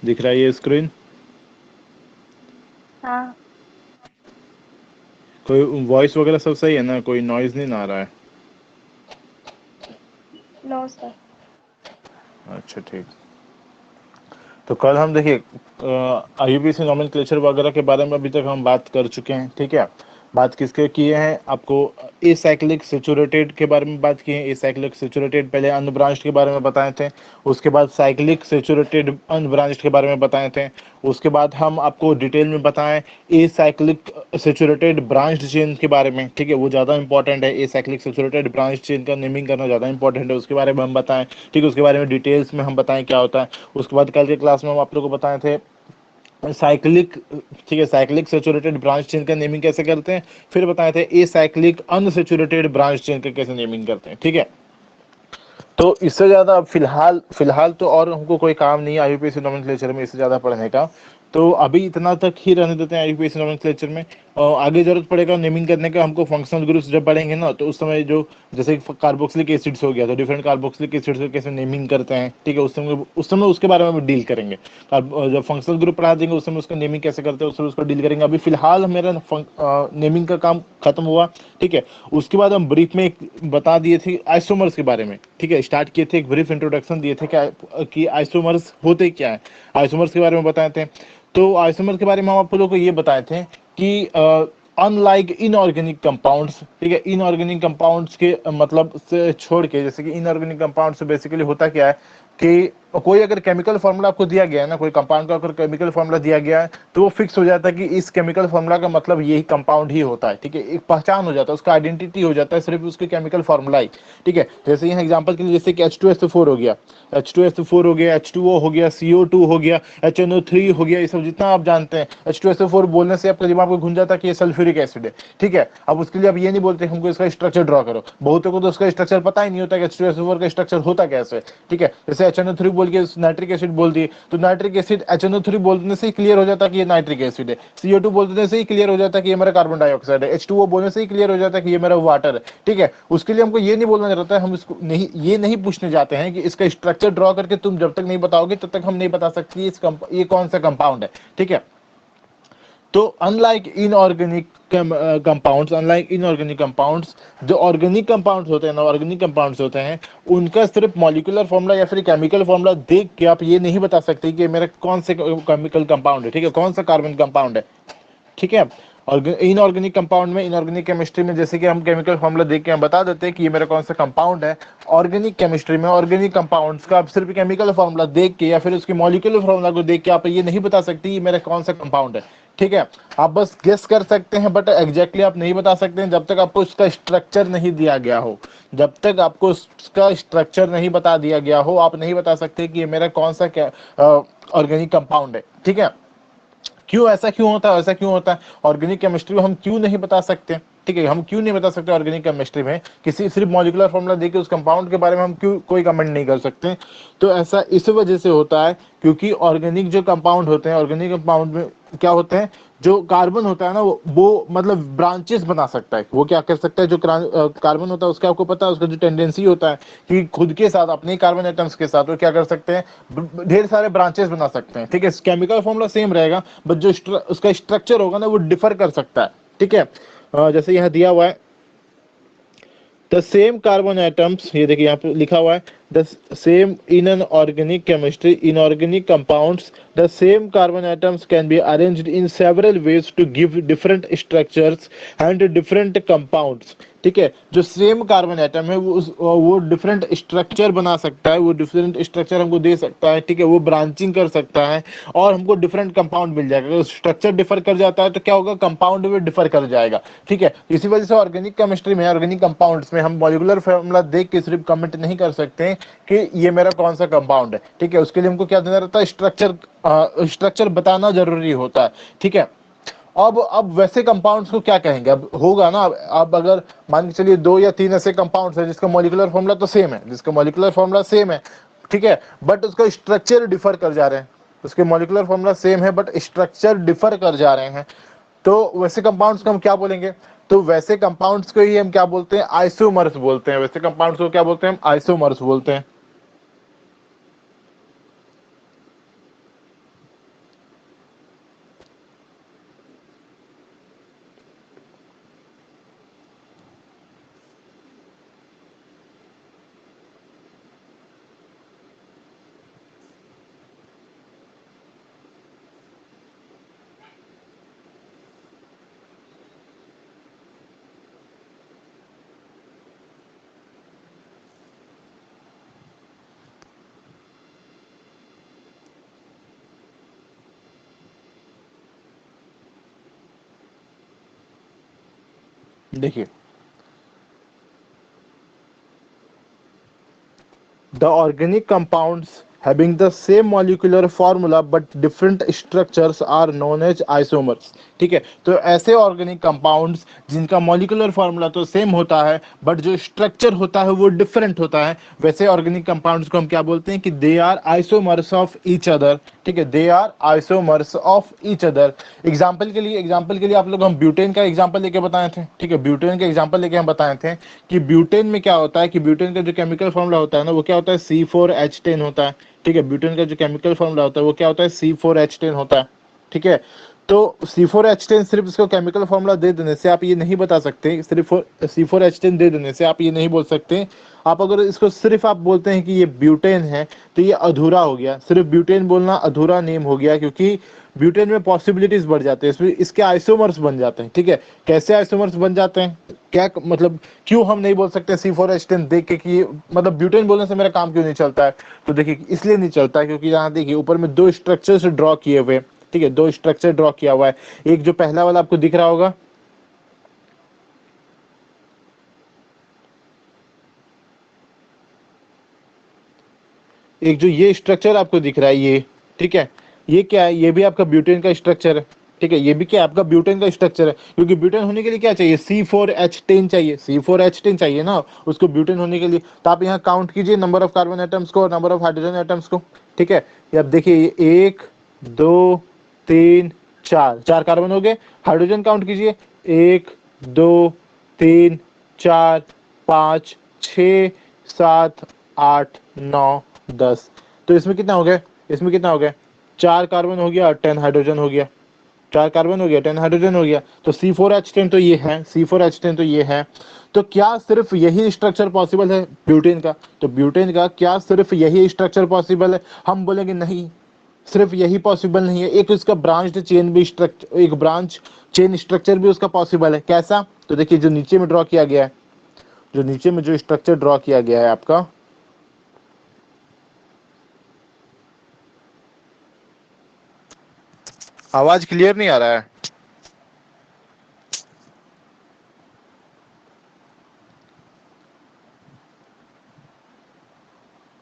दिख रहा है ये स्क्रीन? हाँ। कोई वॉइस वगैरह सब सही है ना, कोई नॉइज नहीं ना आ रहा है? No sir. अच्छा ठीक। तो कल हम देखिए आईयूपीएसी नॉमेनक्लेचर वगैरह के बारे में अभी तक हम बात कर चुके हैं, ठीक है। बात किसके किए हैं, आपको एसाइक्लिक सैचुरेटेड के बारे में बात की है। एसाइक्लिक सैचुरेटेड पहले अनब्रांच्ड के बारे में बताए थे, उसके बाद साइक्लिक सैचुरेटेड अनब्रांच्ड के बारे में बताए थे, उसके बाद हम आपको डिटेल में बताएं एसाइक्लिक सैचुरेटेड ब्रांच्ड चेन के बारे में, ठीक है। वो ज़्यादा इंपॉर्टेंट है, एसाइक्लिक सैचुरेटेड ब्रांच चेन का नेमिंग करना ज़्यादा इंपॉर्टेंट है, उसके बारे में हम बताएं, ठीक है। उसके बारे में डिटेल्स में हम बताएं क्या होता है। उसके बाद कल के क्लास में हम आप लोगों को बताए थे साइक्लिक, ठीक है, साइक्लिक सैचुरेटेड ब्रांच चेन का नेमिंग कैसे करते हैं। फिर बताए थे a cyclic unsaturated branch chain का कैसे नेमिंग करते हैं, ठीक है। तो इससे ज्यादा फिलहाल फिलहाल तो और हमको कोई काम नहीं है आईयूपीएसी नोमेनक्लेचर में इससे ज्यादा पढ़ने का। तो अभी इतना तक ही रहने देते हैं आईयूपीएसी नोमेनक्लेचर में। आगे जरूरत पड़ेगा नेमिंग करने का हमको, फंक्शनल ग्रुप्स जब पढ़ेंगे ना, तो उस समय जो जैसे कार्बोक्सिलिक एसिड्स हो गया, तो डिफरेंट कार्बोक्सिलिक एसिड्स को कैसे नेमिंग करते हैं, ठीक है, उस समय उसके बारे में डील करेंगे। जब फंक्शनल ग्रुप पढ़ा देंगे उस समय उसका नेमिंग कैसे करते हैं उसको डील करेंगे। अभी फिलहाल मेरा नेमिंग का काम खत्म हुआ, ठीक है। उसके बाद हम ब्रीफ में एक बता दिए थे आइसोमर्स के बारे में, ठीक है, स्टार्ट किए थे, एक ब्रीफ इंट्रोडक्शन दिए थे कि आइसोमर्स होते क्या है, आइसोमर्स के बारे में बताए थे। तो आइसोमर्स के बारे में हम आप लोगों को ये बताए थे कि अनलाइक इनऑर्गेनिक कंपाउंड्स, ठीक है, इनऑर्गेनिक कंपाउंड्स के मतलब से छोड़ के, जैसे कि इनऑर्गेनिक कंपाउंड से बेसिकली होता क्या है कि कोई अगर केमिकल फॉर्मूला आपको दिया गया है ना, कोई कंपाउंड का अगर केमिकल फॉर्मूला दिया गया है, तो वो फिक्स हो जाता है कि इस केमिकल फॉर्मूला का मतलब यही कंपाउंड ही होता है, ठीक है। एक पहचान हो जाता है, उसका आइडेंटिटी हो जाता है सिर्फ उसके केमिकल फॉर्मूला ही, ठीक है। जैसे यहाँ एग्जांपल के लिए जैसे कि H2SO4 हो गया, H2SO4 हो गया, H2O हो गया, CO2 हो गया, HNO3 हो गया, ये सब जितना आप जानते हैं। H2SO4 बोलने से आपका दिमाग में घुस जाता है कि ये सल्फ्यूरिक एसिड है, ठीक है। अब उसके लिए आप ये नहीं बोलते हमको इसका स्ट्रक्चर ड्रॉ करो, बहुतों को तो उसका स्ट्रक्चर पता ही नहीं होता कि H2SO4 का स्ट्रक्चर होता कैसे, ठीक है। जैसे HNO3 बोल के नाइट्रिक एसिड बोल दिए, तो नाइट्रिक एसिड HNO3 बोलने से ही क्लियर हो जाता है कि ये नाइट्रिक एसिड है। CO2 बोलने से ही क्लियर हो जाता है कि ये मेरा कार्बन डाइऑक्साइड है। H2O बोलने से ही क्लियर हो जाता है कि ये मेरा वाटर है, ठीक है। उसके लिए हमको ये नहीं बोलना रहता है, हम इसको नहीं, ये नहीं पूछने जाते हैं कि इसका स्ट्रक्चर ड्रॉ करके तुम जब तक नहीं बताओगे तब तक हम नहीं बता सकते ये कौन सा कंपाउंड है, ठीक है। तो अनलाइक इनऑर्गेनिक कंपाउंड्स, जो ऑर्गेनिक कंपाउंड्स होते हैं ना, ऑर्गेनिक कंपाउंड्स होते हैं, उनका सिर्फ मॉलिक्यूलर फॉर्मूला या फिर केमिकल फॉर्मूला देख के आप ये नहीं बता सकते कि मेरा कौन से केमिकल कंपाउंड है, ठीक है, कौन सा कार्बन कंपाउंड है, ठीक है। और इनऑर्गेनिक कंपाउंड में, इनऑर्गेनिक केमिस्ट्री में जैसे कि हम केमिकल फॉर्मूला देख के हम बता देते हैं कि ये मेरा कौन सा कंपाउंड है। ऑर्गेनिक केमिस्ट्री में ऑर्गेनिक कंपाउंड्स का आप सिर्फ केमिकल फॉर्मूला देख के या फिर उसके मॉलिक्यूलर फॉर्मूला को देख के आप ये नहीं बता सकते ये मेरा कौन सा कंपाउंड है, ठीक है। आप बस गेस कर सकते हैं बट एग्जैक्टली आप नहीं बता सकते हैं जब तक आपको उसका स्ट्रक्चर नहीं दिया गया हो। जब तक आपको उसका स्ट्रक्चर नहीं बता दिया गया हो आप नहीं बता सकते कि ये मेरा कौन सा ऑर्गेनिक कंपाउंड है, ठीक है। क्यों ऐसा क्यों होता है, ऐसा क्यों होता है ऑर्गेनिक केमिस्ट्री में हम क्यों नहीं बता सकते, ठीक है, हम क्यों नहीं बता सकते ऑर्गेनिक केमिस्ट्री में किसी सिर्फ मॉलिक्यूलर फॉर्मूला देके उस कंपाउंड के बारे में हम क्यों कोई कमेंट नहीं कर सकते। तो ऐसा इस वजह से होता है क्योंकि ऑर्गेनिक जो कंपाउंड होते हैं, ऑर्गेनिक कंपाउंड में क्या होते हैं, जो कार्बन होता है ना वो मतलब ब्रांचेस बना सकता है। वो क्या कर सकता है, जो कार्बन होता है उसका आपको पता है उसका जो टेंडेंसी होता है कि खुद के साथ अपने कार्बन एटम्स के साथ वो क्या कर सकते हैं, ढेर सारे ब्रांचेस बना सकते हैं, ठीक है। केमिकल फॉर्मूला सेम रहेगा बट जो उसका स्ट्रक्चर होगा ना वो डिफर कर सकता है, ठीक है। जैसे यहाँ दिया हुआ है द सेम कार्बन एटम्स, ये देखिए यहाँ पे लिखा हुआ है the same in an organic chemistry inorganic compounds the same carbon atoms can be arranged in several ways to give different structures and different compounds, ठीक है। जो सेम कार्बन एटम है वो डिफरेंट स्ट्रक्चर बना सकता है, वो डिफरेंट स्ट्रक्चर हमको दे सकता है, ठीक है, वो ब्रांचिंग कर सकता है और हमको डिफरेंट कंपाउंड मिल जाएगा। अगर स्ट्रक्चर डिफर कर जाता है तो क्या होगा, कंपाउंड भी डिफर कर जाएगा, ठीक है। इसी वजह से ऑर्गेनिक केमिस्ट्री में, ऑर्गेनिक कंपाउंड्स में हम मॉलिक्यूलर फॉर्मूला देख के सिर्फ कमेंट नहीं कर सकते कि ये मेरा कौन सा कंपाउंड है, ठीक है। उसके लिए हमको क्या देना रहता है, स्ट्रक्चर बताना जरूरी होता है, ठीक है। अब वैसे कंपाउंड्स को क्या कहेंगे, अब होगा ना, अब अगर मान के चलिए 2 या 3 ऐसे कंपाउंड्स है जिसका मॉलिक्यूलर फॉर्मूला तो सेम है, जिसका मॉलिक्यूलर फॉर्मूला सेम है, ठीक है, बट उसका स्ट्रक्चर डिफर कर जा रहे हैं। उसके मॉलिक्यूलर फॉर्मूला सेम है बट स्ट्रक्चर डिफर कर जा रहे हैं, तो वैसे कंपाउंड्स को हम क्या बोलेंगे, तो वैसे कंपाउंड्स को ही हम क्या बोलते हैं, आइसोमर्स बोलते हैं। वैसे कंपाउंड्स को क्या बोलते हैं, हम आइसोमर्स बोलते हैं। देखिए, the organic compounds having the same molecular formula but different structures are known as isomers। ठीक है, तो ऐसे ऑर्गेनिक कंपाउंड्स जिनका मॉलिक्यूलर फॉर्मूला तो सेम होता है बट जो स्ट्रक्चर होता है वो डिफरेंट होता है, वैसे ऑर्गेनिक कंपाउंड्स को हम क्या बोलते हैं कि they are isomers of each other. ठीक है, they are isomers of each other. Example के लिए आप लोग, हम ब्यूटेन का एग्जांपल लेके बताए थे। ठीक है, ब्यूटेन का एग्जांपल लेके हम बताए थे कि ब्यूटेन में क्या होता है कि ब्यूटेन का जो केमिकल फॉर्मूला होता है ना वो क्या होता है, C4H10 होता है। ठीक है, ब्यूटेन का जो केमिकल फॉर्मूला होता है वो क्या होता है, C4H10 होता है। ठीक है, तो C4H10 सिर्फ इसको केमिकल फॉर्मूला दे देने से आप ये नहीं बता सकते, सिर्फ C4H10 दे देने से आप ये नहीं बोल सकते। आप अगर इसको सिर्फ आप बोलते हैं कि ये ब्यूटेन है तो ये अधूरा हो गया, सिर्फ ब्यूटेन बोलना अधूरा नेम हो गया, क्योंकि ब्यूटेन में पॉसिबिलिटीज बढ़ जाते हैं, इसमें इसके आइसोमर्स बन जाते हैं। ठीक है, कैसे आइसोमर्स बन जाते हैं, क्या मतलब क्यों हम नहीं बोल सकते C4H10 देख के कि मतलब ब्यूटेन बोलने से मेरा काम क्यों नहीं चलता है? तो देखिए, इसलिए नहीं चलता है क्योंकि यहाँ देखिए ऊपर में दो स्ट्रक्चर्स ड्रॉ किए हुए। ठीक है, दो स्ट्रक्चर ड्रॉ किया हुआ है। एक जो पहला वाला आपको दिख रहा होगा, एक जो ये स्ट्रक्चर आपको दिख रहा है ये, ठीक है, ये क्या है, ये भी आपका ब्यूटेन का स्ट्रक्चर है। ठीक है, ये भी क्या है, आपका ब्यूटेन का स्ट्रक्चर है, क्योंकि ब्यूटेन होने के लिए क्या चाहिए, C4H10 चाहिए, C4H10 चाहिए ना उसको ब्यूटेन होने के लिए। तो आप यहाँ काउंट कीजिए नंबर ऑफ कार्बन एटम्स को और नंबर ऑफ हाइड्रोजन एटम्स को। ठीक है, ये आप देखिए, 1 2 3 4, 4 कार्बन हो गए। हाइड्रोजन काउंट कीजिए, 1 2 3 4 5 6 7 8 9 10। तो इसमें कितना हो गया, इसमें कितना हो गया, 4 कार्बन हो गया और 10 हाइड्रोजन हो गया, 4 कार्बन हो गया, 10 हाइड्रोजन हो गया। तो C4H10 तो ये है, C4H10 तो ये है। तो क्या सिर्फ यही स्ट्रक्चर पॉसिबल है ब्यूटेन का? तो ब्यूटेन का क्या सिर्फ यही स्ट्रक्चर पॉसिबल है? हम बोलेंगे नहीं, सिर्फ यही पॉसिबल नहीं है, एक उसका ब्रांच चेन भी स्ट्रक्चर, एक ब्रांच चेन स्ट्रक्चर भी उसका पॉसिबल है। कैसा? तो देखिए, जो नीचे में ड्रॉ किया गया है, जो नीचे में जो स्ट्रक्चर ड्रॉ किया गया है आपका, आवाज क्लियर नहीं आ रहा है।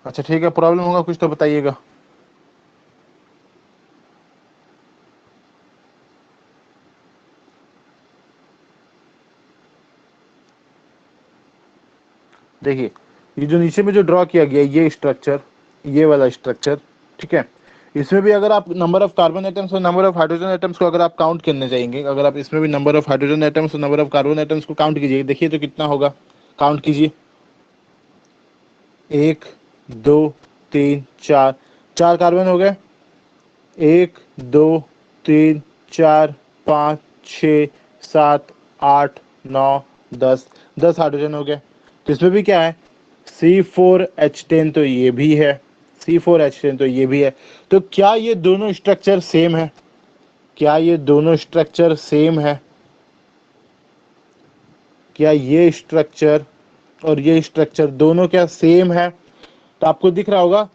अच्छा ठीक है, प्रॉब्लम होगा कुछ तो बताइएगा। देखिए, ये जो नीचे में जो ड्रॉ किया गया ये स्ट्रक्चर, ये वाला स्ट्रक्चर, ठीक है, इसमें भी अगर आप नंबर ऑफ कार्बन एटम्स और नंबर ऑफ हाइड्रोजन एटम्स को अगर आप काउंट करने जाएंगे, अगर आप इसमें भी नंबर ऑफ हाइड्रोजन एटम्स और नंबर ऑफ कार्बन एटम्स को काउंट कीजिए, देखिए तो कितना होगा, काउंट कीजिए, 1 2 3 4, 4 कार्बन हो गए, 1 2 3 4 5 6 7 8 9 10, 10 हाइड्रोजन हो गए। तो इसमें भी क्या है, C4H10 तो ये भी है, C4H10 तो ये भी है। तो क्या ये दोनों स्ट्रक्चर सेम है? क्या ये दोनों स्ट्रक्चर सेम है? क्या ये स्ट्रक्चर और ये स्ट्रक्चर दोनों क्या सेम है? तो आपको दिख रहा होगा,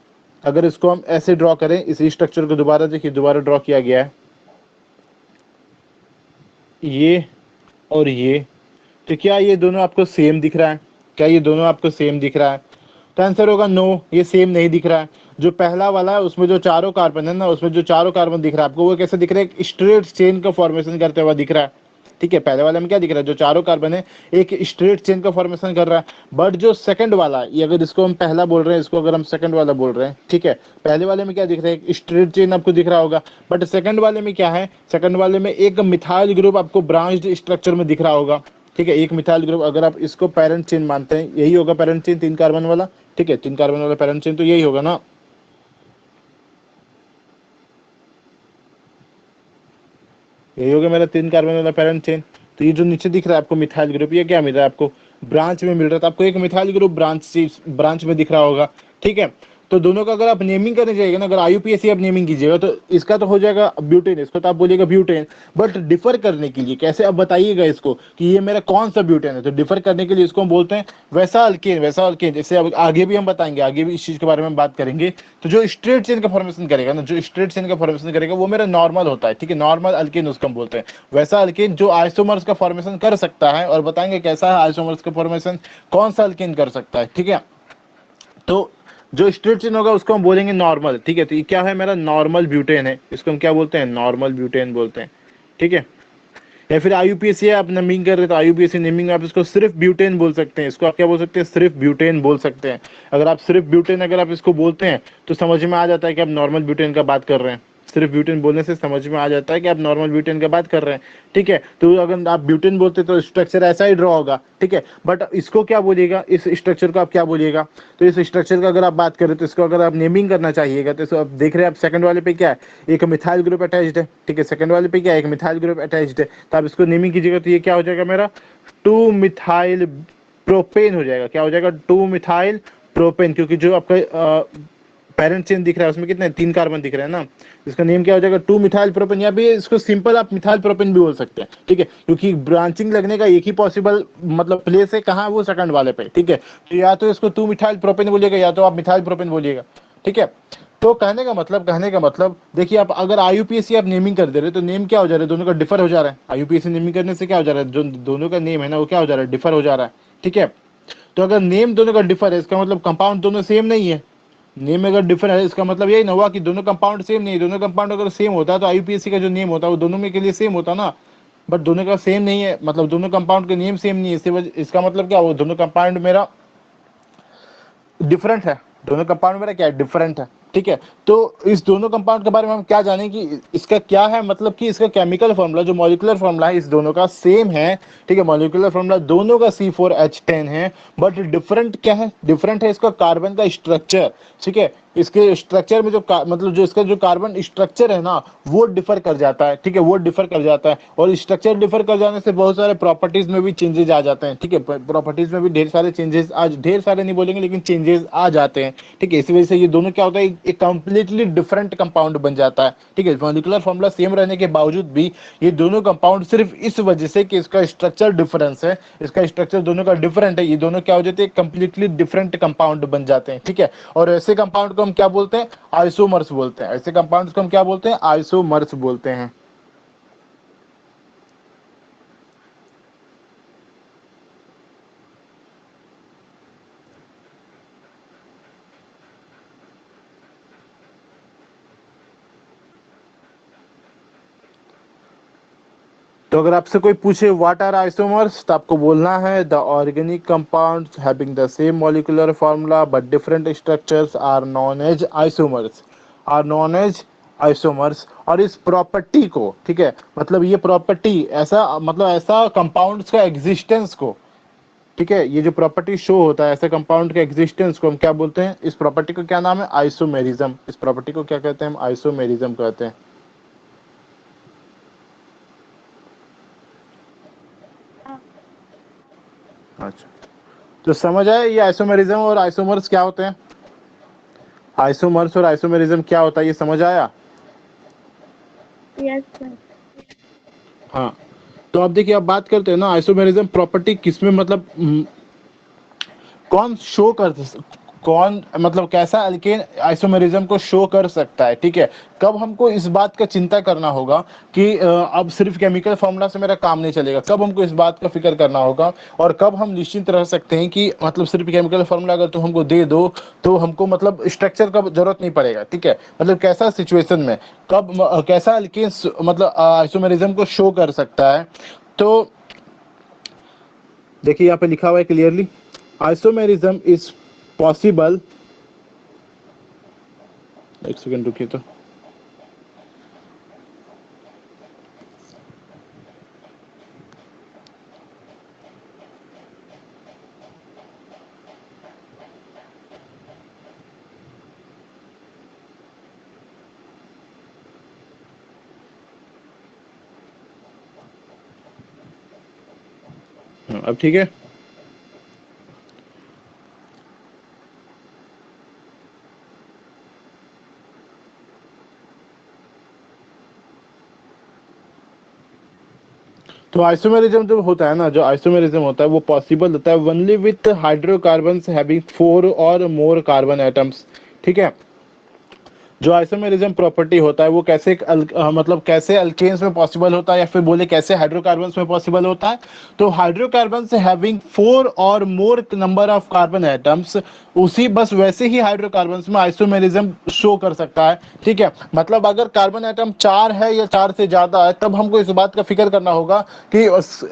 अगर इसको हम ऐसे ड्रॉ करें, इसी स्ट्रक्चर को दोबारा देखिए, दोबारा ड्रॉ किया गया है, ये और ये, तो क्या ये दोनों आपको सेम दिख रहा है? क्या ये दोनों आपको सेम दिख रहा है? तो आंसर होगा नो, ये सेम नहीं दिख रहा है। जो पहला वाला है उसमें जो चारों कार्बन है ना, उसमें जो चारों कार्बन दिख रहा है आपको, वो कैसे दिख रहा है, एक स्ट्रेट चेन का फॉर्मेशन करते हुआ दिख रहा है। ठीक है, पहले वाले में क्या दिख रहा है, जो चारों कार्बन है एक स्ट्रेट चेन का फॉर्मेशन कर रहा है। बट जो सेकंड वाला है, ये अगर इसको हम पहला बोल रहे हैं, इसको अगर हम सेकंड वाला बोल रहे हैं, ठीक है, पहले वाले में क्या दिख रहा है, एक स्ट्रेट चेन आपको दिख रहा होगा। बट सेकंड वाले में क्या है, सेकंड वाले में एक मिथाइल ग्रुप आपको ब्रांच्ड स्ट्रक्चर में दिख रहा होगा। ठीक है, एक मिथाइल ग्रुप, अगर आप इसको पैरेंट चेन मानते हैं, यही होगा पैरेंट चेन, 3 कार्बन वाला। ठीक है, 3 कार्बन वाला पैरेंट चेन तो यही होगा ना। यही होगा मेरा 3 कार्बन वाला पैरेंट चेन। तो ये जो नीचे दिख रहा है आपको मिथाइल ग्रुप, ये क्या मिल रहा है आपको, ब्रांच में मिल रहा था आपको, एक मिथाइल ग्रुप ब्रांच में दिख रहा होगा। ठीक है, तो दोनों का अगर आप नेमिंग करने जाइएगा ना, अगर आईयूपीएसी आप नेमिंग कीजिएगा तो इसका तो हो जाएगा ब्यूटेन, इसको तो आप बोलिएगा ब्यूटेन। बट डिफर करने के लिए कैसे आप बताइएगा इसको कि ये मेरा कौन सा ब्यूटेन है, तो डिफर करने के लिए इसको हम बोलते हैं वैसा अल्केन। वैसा अल्केन जैसे अब आगे भी हम बताएंगे, आगे भी इस चीज के बारे में बात करेंगे। तो जो स्ट्रेट चेन का फॉर्मेशन करेगा ना, जो स्ट्रेट चेन का फॉर्मेशन करेगा वो मेरा नॉर्मल होता है, ठीक है, नॉर्मल अल्केन उसको हम बोलते हैं। वैसा अल्केन जो आइसोमर्स का फॉर्मेशन कर सकता है, और बताएंगे कैसा है आइसोमर्स का फॉर्मेशन, कौन सा अल्केन कर सकता है, ठीक है। तो जो स्ट्रेट चेन होगा उसको हम बोलेंगे नॉर्मल, ठीक है। तो ये क्या है, मेरा नॉर्मल ब्यूटेन है, इसको हम क्या बोलते हैं, नॉर्मल ब्यूटेन बोलते हैं, ठीक है। या फिर आईयूपीएसी आप नेमिंग कर रहे तो आईयूपीएसी नेमिंग में आप इसको सिर्फ ब्यूटेन बोल सकते हैं, इसको आप क्या बोल सकते हैं, सिर्फ ब्यूटेन बोल सकते हैं। अगर आप सिर्फ ब्यूटेन अगर आप इसको बोलते हैं तो समझ में आ जाता है कि आप नॉर्मल ब्यूटेन का बात कर रहे हैं। सिर्फ ब्यूटेन बोलने से समझ में आ जाता है कि आप नॉर्मल ब्यूटेन का बात कर रहे हैं, ठीक है। तो अगर आप ब्यूटेन बोलते तो स्ट्रक्चर ऐसा ही ड्रॉ होगा, ठीक है। बट इसको क्या बोलिएगा, इस स्ट्रक्चर को आप क्या बोलिएगा, तो इस स्ट्रक्चर का अगर आप बात करें तो इसको अगर आप नेमिंग करना चाहिएगा तो इसको आप देख रहे हैं, आप सेकंड वाले पे क्या है, एक मिथाइल ग्रुप अटैच्ड है, ठीक है। सेकंड वाले पे क्या है, एक मिथाइल ग्रुप अटैच्ड है। तो आप इसको नेमिंग कीजिएगा तो ये क्या हो जाएगा, मेरा 2 मिथाइल प्रोपेन हो जाएगा। क्या हो जाएगा, 2 मिथाइल प्रोपेन, क्योंकि जो आपका पेरेंट चेन दिख रहा है उसमें कितने 3 कार्बन दिख रहे हैं ना। इसका नेम क्या हो जाएगा, 2 मिथाइल प्रोपेन, या भी इसको सिंपल आप मिथाइल प्रोपेन भी बोल सकते हैं, ठीक है। क्योंकि ब्रांचिंग लगने का एक ही पॉसिबल मतलब प्लेस है, कहाँ, वो सेकंड वाले पे, ठीक है। तो या तो इसको 2 मिथाइल प्रोपेन बोलिएगा या तो आप मिथाइल प्रोपेन बोलिएगा, ठीक है। तो कहने का मतलब देखिए, आप अगर आईयूपीएसी आप नेमिंग कर दे रहे तो नेम क्या हो जा रहा है, दोनों का डिफर हो जा रहा है। आईयूपीएसी नेमिंग करने से क्या हो जा रहा है, जो दोनों का नेम है ना वो क्या हो जा रहा है, डिफर हो जा रहा है, ठीक है। तो अगर नेम दोनों का डिफर है इसका मतलब कंपाउंड दोनों सेम नहीं है। नेम अगर डिफर है इसका मतलब यही ना हुआ कि दोनों कंपाउंड सेम नहीं है। दोनों कंपाउंड अगर सेम होता तो आईयूपीएसी का जो नेम होता है वो दोनों में के लिए सेम होता ना। बट दोनों का सेम नहीं है, मतलब दोनों कंपाउंड के नेम सेम नहीं है, इससे इसका मतलब क्या हो, दोनों कंपाउंड मेरा डिफरेंट है। दोनों कंपाउंड मेरा क्या है, डिफरेंट है, ठीक है। तो इस दोनों कंपाउंड के बारे में हम क्या जानें कि इसका क्या है, मतलब कि इसका केमिकल फॉर्मूला जो मॉलिक्यूलर फॉर्मूला है इस दोनों का सेम है, ठीक है। मॉलिक्यूलर फॉर्मूला दोनों का C4H10 है, बट डिफरेंट क्या है, डिफरेंट है इसका कार्बन का स्ट्रक्चर, ठीक है। इसके स्ट्रक्चर में जो मतलब जो इसका जो कार्बन स्ट्रक्चर है ना वो डिफर कर जाता है, ठीक है, वो डिफर कर जाता है। और स्ट्रक्चर डिफर कर जाने से बहुत सारे प्रॉपर्टीज में भी चेंजेस आ जाते हैं, ठीक है। प्रॉपर्टीज में भी ढेर सारे चेंजेस, आज ढेर सारे नहीं बोलेंगे लेकिन चेंजेस आ जाते हैं, ठीक है। इसी वजह से ये दोनों क्या होता है, एक कंप्लीटली डिफरेंट कंपाउंड बन जाता है, ठीक है। मॉलिक्यूलर फॉर्मूला सेम रहने के बावजूद भी ये दोनों कंपाउंड सिर्फ इस वजह से कि इसका स्ट्रक्चर डिफरेंस है, इसका स्ट्रक्चर दोनों का डिफरेंट है, ये दोनों क्या हो जाते हैं, कंप्लीटली डिफरेंट कंपाउंड बन जाते हैं, ठीक है। और ऐसे कंपाउंड को हम क्या बोलते हैं, आइसोमर्स बोलते हैं। ऐसे कंपाउंड्स को हम क्या बोलते हैं, आइसोमर्स बोलते हैं। तो अगर आपसे कोई पूछे व्हाट आर आइसोमर्स तो आपको बोलना है the organic compounds having the same molecular formula but different structures are known as isomers, are known as isomers. और इस प्रॉपर्टी को, ठीक है, मतलब ये प्रॉपर्टी ऐसा मतलब ऐसा कंपाउंड्स का एग्जिस्टेंस को, ठीक है, ये जो प्रॉपर्टी शो होता है ऐसे कंपाउंड के एग्जिस्टेंस को हम क्या बोलते हैं, इस प्रॉपर्टी को क्या नाम है, आइसोमेरिज्म। इस प्रॉपर्टी को क्या कहते हैं, हम आइसोमेरिज्म कहते हैं। अच्छा, तो समझ आया ये आइसोमेरिज्म और आइसोमर्स क्या होते हैं, आइसोमर्स और आइसोमेरिज्म क्या होता है, ये समझ आया। Yes sir. हाँ, तो अब देखिए, अब बात करते हैं ना आइसोमेरिज्म प्रॉपर्टी किसमें मतलब कौन शो कर, कौन मतलब कैसा अल्केन आइसोमेरिज्म को शो कर सकता है, ठीक है। कब हमको इस बात का चिंता करना होगा कि अब सिर्फ केमिकल फॉर्मूला से मेरा काम नहीं चलेगा, कब हमको इस बात का फिक्र करना होगा, और कब हम निश्चिंत रह सकते हैं कि मतलब सिर्फ केमिकल फॉर्मूला अगर तुम हमको दे दो तो हमको मतलब स्ट्रक्चर का जरूरत नहीं पड़ेगा, ठीक है। मतलब कैसा सिचुएशन में कब कैसा अल्केन मतलब आइसोमेरिज्म को शो कर सकता है। तो देखिए यहाँ पे लिखा हुआ है क्लियरली, आइसोमेरिज्म इज पॉसिबल, एक सेकंड रुकिए तो, अब ठीक है। तो आइसोमेरिज्म जो होता है ना, जो आइसोमेरिज्म होता है वो पॉसिबल होता है ओनली विथ हाइड्रोकार्बन्स हैविंग 4 और मोर कार्बन एटम्स। ठीक है, जो आइसोमेरिज्म प्रॉपर्टी होता है वो कैसे मतलब कैसे अल्केन्स में पॉसिबल होता है, या फिर बोले कैसे हाइड्रोकार्बन्स में पॉसिबल होता है। तो हाइड्रोकार्बन्स हैविंग 4 और मोर नंबर ऑफ कार्बन एटम्स, उसी बस वैसे ही हाइड्रोकार्बन्स में आइसोमेरिज्म शो कर सकता है। ठीक है, मतलब अगर कार्बन एटम 4 है या 4 से ज्यादा है, तब हमको इस बात का फिक्र करना होगा कि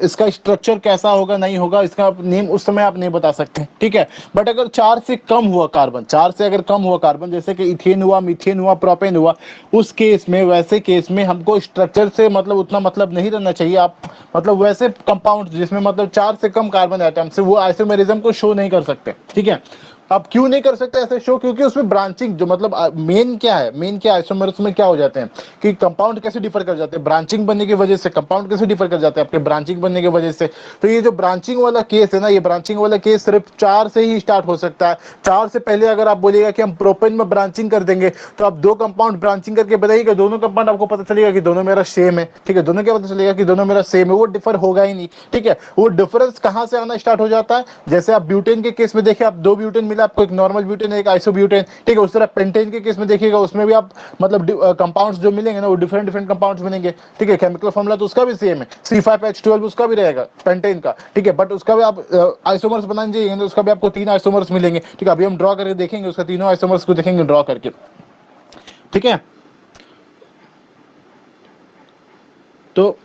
इसका स्ट्रक्चर कैसा होगा, नहीं होगा, इसका नेम उस समय आप नहीं बता सकते। ठीक है, बट अगर 4 से कम हुआ कार्बन, 4 से अगर कम हुआ कार्बन, जैसे कि इथेन हुआ, मीथेन हुआ, प्रोपेन हुआ, उस केस में, वैसे केस में हमको स्ट्रक्चर से मतलब उतना मतलब नहीं रहना चाहिए। आप मतलब वैसे कंपाउंड जिसमें मतलब 4 से कम कार्बन एटम से, वो आइसोमेरिज्म को शो नहीं कर सकते। ठीक है, अब क्यों नहीं कर सकते ऐसे शो, क्योंकि उसमें ब्रांचिंग जो मतलब मेन क्या है, मेन क्या आइसोमर्स में क्या हो जाते हैं कि कंपाउंड कैसे डिफर कर जाते हैं, ब्रांचिंग बनने की वजह से कंपाउंड कैसे डिफर कर जाते हैं आपके ब्रांचिंग बनने की वजह से। तो ये जो ब्रांचिंग वाला केस है ना, ये ब्रांचिंग वाला केस सिर्फ 4 से ही स्टार्ट हो सकता है। 4 से पहले अगर आप बोलिएगा कि हम प्रोपेन में ब्रांचिंग कर देंगे, तो आप दो कंपाउंड ब्रांचिंग करके बताइएगा, दोनों कंपाउंड आपको पता चलेगा कि दोनों मेरा सेम है। ठीक है, दोनों क्या पता चलेगा कि दोनों मेरा सेम है, वो डिफर होगा ही नहीं। ठीक है, वो डिफरेंस कहां से आना स्टार्ट हो जाता है, जैसे आप ब्यूटेन के केस में देखिए, आप 2 ब्यूटेन मिला आपको, एक नॉर्मल ब्यूटेन एक आइसोब्यूटेन। ठीक है, उस तरह पेंटेन के केस में देखिएगा, उसमें भी आप मतलब कंपाउंड्स जो मिलेंगे ना, वो डिफरेंट डिफरेंट कंपाउंड्स मिलेंगे। ठीक है, केमिकल फॉर्मूला तो उसका भी सेम है, C5H12 उसका भी रहेगा पेंटेन का। ठीक है, बट उसका भी आप आइसोमर्स बनाने जाइएगा तो उसका भी आपको 3 आइसोमर्स मिलेंगे। ठीक है, अभी हम ड्रॉ करके देखेंगे, उसका तीनों आइसोमर्स को देखेंगे ड्रॉ करके। ठीक है, तो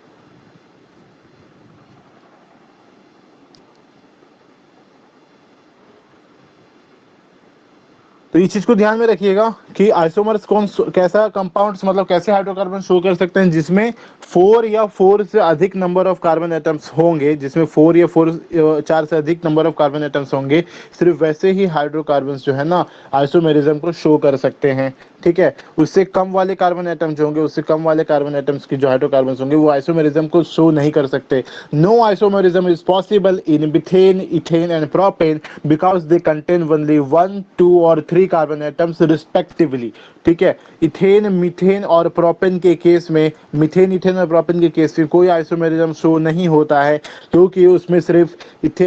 इस चीज को ध्यान में रखिएगा कि आइसोमर्स कैसा कंपाउंड्स मतलब कैसे हाइड्रोकार्बन शो कर सकते हैं, जिसमें 4 या 4 से अधिक नंबर ऑफ कार्बन एटम्स होंगे, जिसमें 4 या 4 से अधिक नंबर ऑफ कार्बन एटम्स होंगे, सिर्फ वैसे ही हाइड्रोकार्बन्स जो है ना आइसोमेरिज्म को शो कर सकते हैं। ठीक है, उससे कम वाले कार्बन एटम जो होंगे, उससे कम वाले कार्बन एटम्स की जो हाइड्रोकार्बन होंगे, वो आइसोमेरिज्म को शो नहीं कर सकते। No isomerism is possible in methane, ethane and propane because they contain only 1, 2 और 3 कार्बन एटम्स रिस्पेक्टिवली। ठीक है, इथेन, मीथेन और प्रोपेन के केस में, मीथेन, इथेन और प्रोपेन के केस में कोई आइसोमेरिज्म शो नहीं होता है, क्योंकि उसमें सिर्फ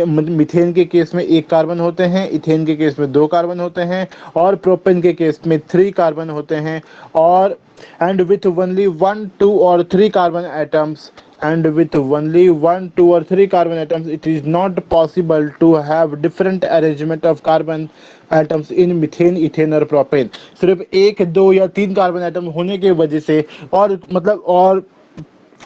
मीथेन के केस में 1 कार्बन होते हैं, इथेन के केस में 2 कार्बन होते हैं, और प्रोपेन के केस में 3 कार्बन होते हैं। और and with only 1, 2 or 3 carbon atoms, and with only 1, 2 or 3 carbon atoms, it is not possible to have different arrangement of carbon atoms in methane, ethane और propane। सिर्फ 1, 2 या 3 कार्बन एटम होने की वजह से, और मतलब और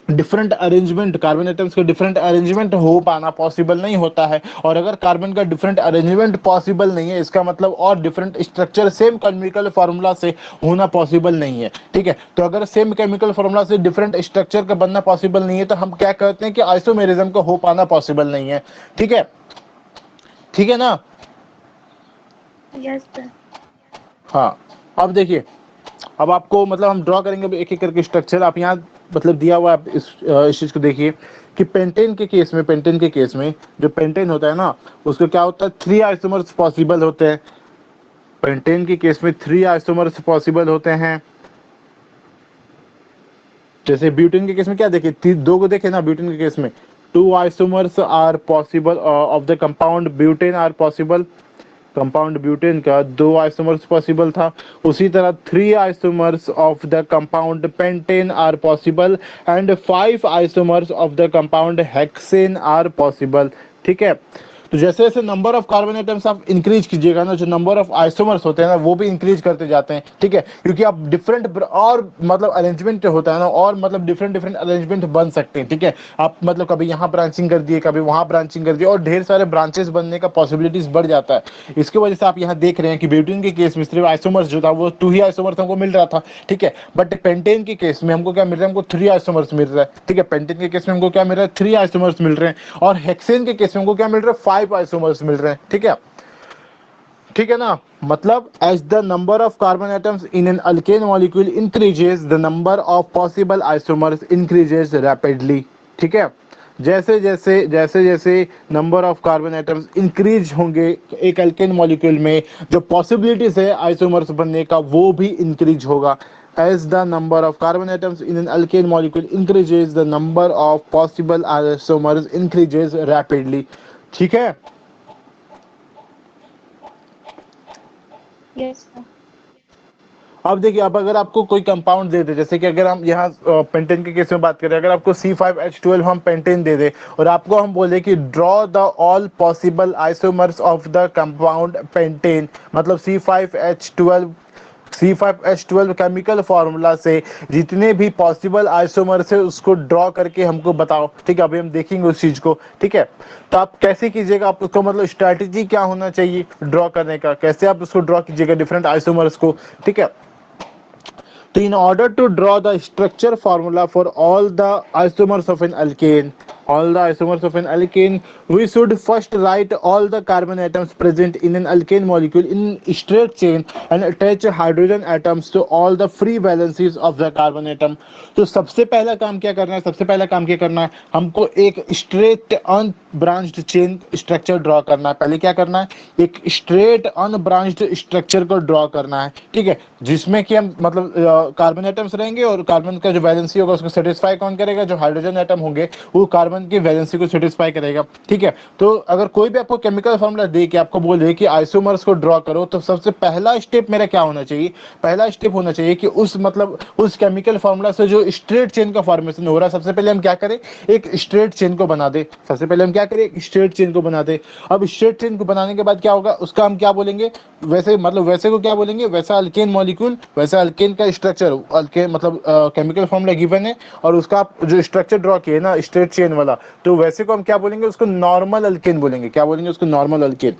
डिफरेंट अरेंजमेंट, कार्बन एटम्स का डिफरेंट अरेंजमेंट हो पाना पॉसिबल नहीं होता है। और अगर कार्बन का डिफरेंट अरेंजमेंट पॉसिबल नहीं है, इसका मतलब और different structure same chemical formula से होना पॉसिबल नहीं है। ठीक है, तो अगर सेम केमिकल फार्मूला से डिफरेंट स्ट्रक्चर का बनना पॉसिबल नहीं है, तो हम क्या कहते हैं कि आइसोमेरिज्म का हो पाना पॉसिबल नहीं है। ठीक है, ठीक है ना। Yes sir. हाँ, अब देखिए, अब आपको मतलब हम ड्रॉ करेंगे एक एक करके स्ट्रक्चर। आप यहाँ मतलब दिया हुआ, आप इस चीज को देखिए कि पेंटेन के केस में, पेंटेन के केस में जो पेंटेन होता है ना, उसको क्या होता है, 3 आइसोमर्स पॉसिबल होते हैं। पेंटेन के केस में 3 आइसोमर्स पॉसिबल होते हैं। जैसे ब्यूटेन के केस में क्या देखे, 2 को देखे ना, ब्यूटेन के केस में 2 isomers are possible of the compound butane are possible. Compound butane का 2 आइसोमर्स पॉसिबल था। उसी तरह 3 isomers of the compound pentane are possible and 5 isomers of the compound hexane are possible. ठीक है, तो जैसे जैसे नंबर ऑफ कार्बन एटम्स आप इंक्रीज कीजिएगा ना, जो नंबर ऑफ आइसोमर्स होते हैं ना, वो भी इंक्रीज करते जाते हैं। ठीक है, क्योंकि आप डिफरेंट और मतलब अरेंजमेंट होता है ना, और मतलब डिफरेंट डिफरेंट अरेंजमेंट बन सकते हैं। ठीक है, आप मतलब कभी यहाँ ब्रांचिंग कर दिए, कभी वहाँ ब्रांचिंग कर दिए, और ढेर सारे ब्रांचेस बनने का पॉसिबिलिटीज बढ़ जाता है। इसकी वजह से आप यहाँ देख रहे हैं कि ब्यूटेन के केस में सिर्फ आइसोमर्स जो था वो 2 ही आइसोमर्स हमको मिल रहा था। ठीक है, बट पेंटेन के केस में हमको क्या मिल रहा है, हमको 3 आइसोमर्स मिल रहा है। ठीक है, पेंटेन के केस में हमको क्या मिल रहा है, 3 आइसोमर्स मिल रहे हैं, और हेक्सेन के केस में हमको क्या मिल रहा है, 5 आइसोमर्स मिल रहे हैं। ठीक है, ठीक है ना। मतलब as the number of carbon atoms in an alkane molecule increases, the number of possible isomers increases rapidly. ठीक है, जैसे number of carbon atoms increase होंगे एक अल्केन मॉलिक्यूल में, जो पॉसिबिलिटीज है आइसोमर्स बनने का वो भी इंक्रीज होगा। as the number of carbon atoms in an alkane molecule increases, the number of possible isomers increases rapidly. ठीक है. Yes, sir. अब देखिए, अब अगर आपको कोई कंपाउंड दे दे, जैसे कि अगर हम यहाँ पेंटेन के केस में बात करें, अगर आपको C5H12 हम पेंटेन दे दे और आपको हम बोले कि draw the all possible isomers of the compound pentane, मतलब C5H12 केमिकल फार्मूला से जितने भी पॉसिबल आइसोमर्स है उसको ड्रॉ करके हमको बताओ. ठीक है, अभी हम देखेंगे उस चीज को. ठीक है, तो आप कैसे कीजिएगा, आप उसको मतलब स्ट्रैटेजी क्या होना चाहिए ड्रॉ करने का, कैसे आप उसको ड्रॉ कीजिएगा डिफरेंट आइसोमर्स को. ठीक है, so in order to draw the structure formula for all the isomers of an alkane, we should first write all the carbon atoms present in an alkane molecule in straight chain and attach hydrogen atoms to all the free valencies of the carbon atom. तो सबसे पहला काम क्या करना है, हमको एक straight unbranched chain structure draw करना है. पहले क्या करना है, एक स्ट्रेट अनब्रांच्ड स्ट्रक्चर को ड्रॉ करना है. ठीक है, जिसमें कि हम मतलब कार्बन एटम्स रहेंगे और कार्बन का जो वैलेंसी होगा उसको सेटिस्फाई कौन करेगा, जो हाइड्रोजन एटम होंगे वो कार्बन की वैलेंसी को सेटिस्फाई करेगा. ठीक है, तो अगर कोई भी आपको केमिकल फॉर्मूला दे के आपको बोले कि आइसोमर्स को ड्रॉ करो, तो सबसे पहला स्टेप मेरा क्या होना चाहिए, पहला स्टेप होना चाहिए कि उस केमिकल फॉर्मूला से जो स्ट्रेट चेन का फॉर्मेशन हो रहा है, सबसे पहले हम क्या करें, एक स्ट्रेट चेन को बना दे. सबसे पहले हम क्या करें, एक स्ट्रेट चेन को बना दे. अब स्ट्रेट चेन को बनाने के बाद क्या होगा, उसका हम क्या बोलेंगे, वैसे को क्या बोलेंगे, वैसा अल्केन मॉलिक्यूल, वैसा अल्केन का स्ट्रक्चर, अल्केन मतलब केमिकल फॉर्मूला गिवन है और उसका आप जो स्ट्रक्चर ड्रॉ किए ना स्ट्रेट चेन वाला, तो वैसे को हम क्या बोलेंगे, उसको नॉर्मल अल्केन बोलेंगे. क्या बोलेंगे उसको, normal alkane.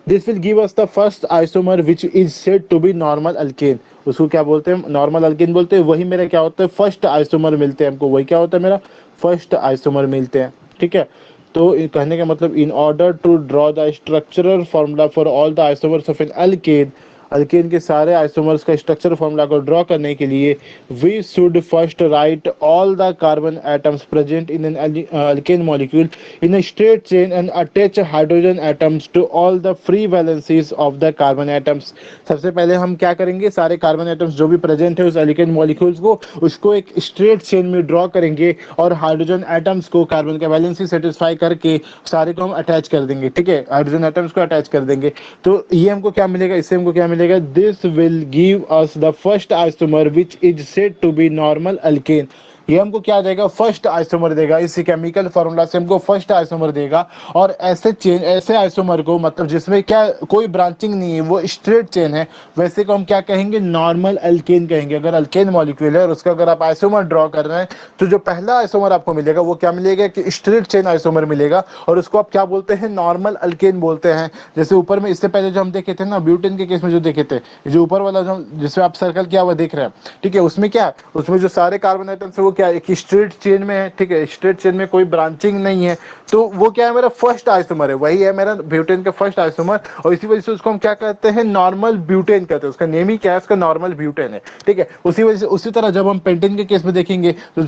This will give us the first isomer which is said to be normal alkane. उसको क्या बोलते हैं, नॉर्मल अल्केन बोलते हैं. वही मेरा क्या होता है, फर्स्ट आइसोमर मिलते हैं हमको, वही क्या होता है मेरा फर्स्ट आइसोमर मिलते हैं. ठीक है, तो कहने का मतलब, in order to draw the structural formula for all the isomers of an alkane, alkane के सारे आइसोमर्स का स्ट्रक्चर फॉर्मूला को ड्रॉ करने के लिए we should first write all the carbon atoms present in an alkane molecule in a straight chain and attach hydrogen atoms to all the free valencies of the carbon atoms. सबसे पहले हम क्या करेंगे, सारे carbon atoms जो भी present है उस अल्केन मॉलिक्यूल्स को, उसको एक स्ट्रेट चेन में ड्रॉ करेंगे और हाइड्रोजन एटम्स को कार्बन का वैलेंसी सेटिस्फाई करके सारे को हम अटैच कर देंगे. ठीक है, हाइड्रोजन एटम्स को अटैच कर देंगे. तो ये हमको क्या मिलेगा, इससे हमको क्या मिलेगा, this will give us the first isomer which is said to be normal alkane. ये हमको क्या देगा, फर्स्ट आइसोमर देगा. इसी केमिकल फॉर्मूला से हमको फर्स्ट आइसोमर देगा. और ऐसे आइसोमर को, मतलब जिसमें क्या कोई ब्रांचिंग नहीं है, वो स्ट्रेट चेन है, वैसे को हम क्या कहेंगे, नॉर्मल अल्केन कहेंगे. अगर अल्केन मॉलिक्यूल है और उसका अगर आप आइसोमर ड्रॉ कर रहे हैं, तो जो पहला आइसोमर आपको मिलेगा वो क्या मिलेगा, कि स्ट्रेट चेन आइसोमर मिलेगा और उसको आप क्या बोलते हैं, नॉर्मल अल्केन बोलते हैं. जैसे ऊपर में इससे पहले जो हम देखे थे ना, ब्यूटेन के केस में जो देखे थे, जो ऊपर वाला जो जिसमें आप सर्कल किया हुआ देख रहे हैं, ठीक है, उसमें क्या, उसमें जो सारे कार्बन एटम्स है वो क्या एक स्ट्रेट चेन में है. ठीक है, स्ट्रेट चेन में कोई ब्रांचिंग नहीं है, तो वो क्या है, मेरा फर्स्ट आइसोमर है, वही है मेरा ब्यूटेन का फर्स्ट आइसोमर. और इसी वजह से उसको हम क्या कहते हैं, नॉर्मल ब्यूटेन कहते हैं. उसका नेम ही क्या है, उसका नॉर्मल ब्यूटेन है. ठीक है, उसी वजह से उसी तरह जब हम पेंटेन के केस में देखेंगे तो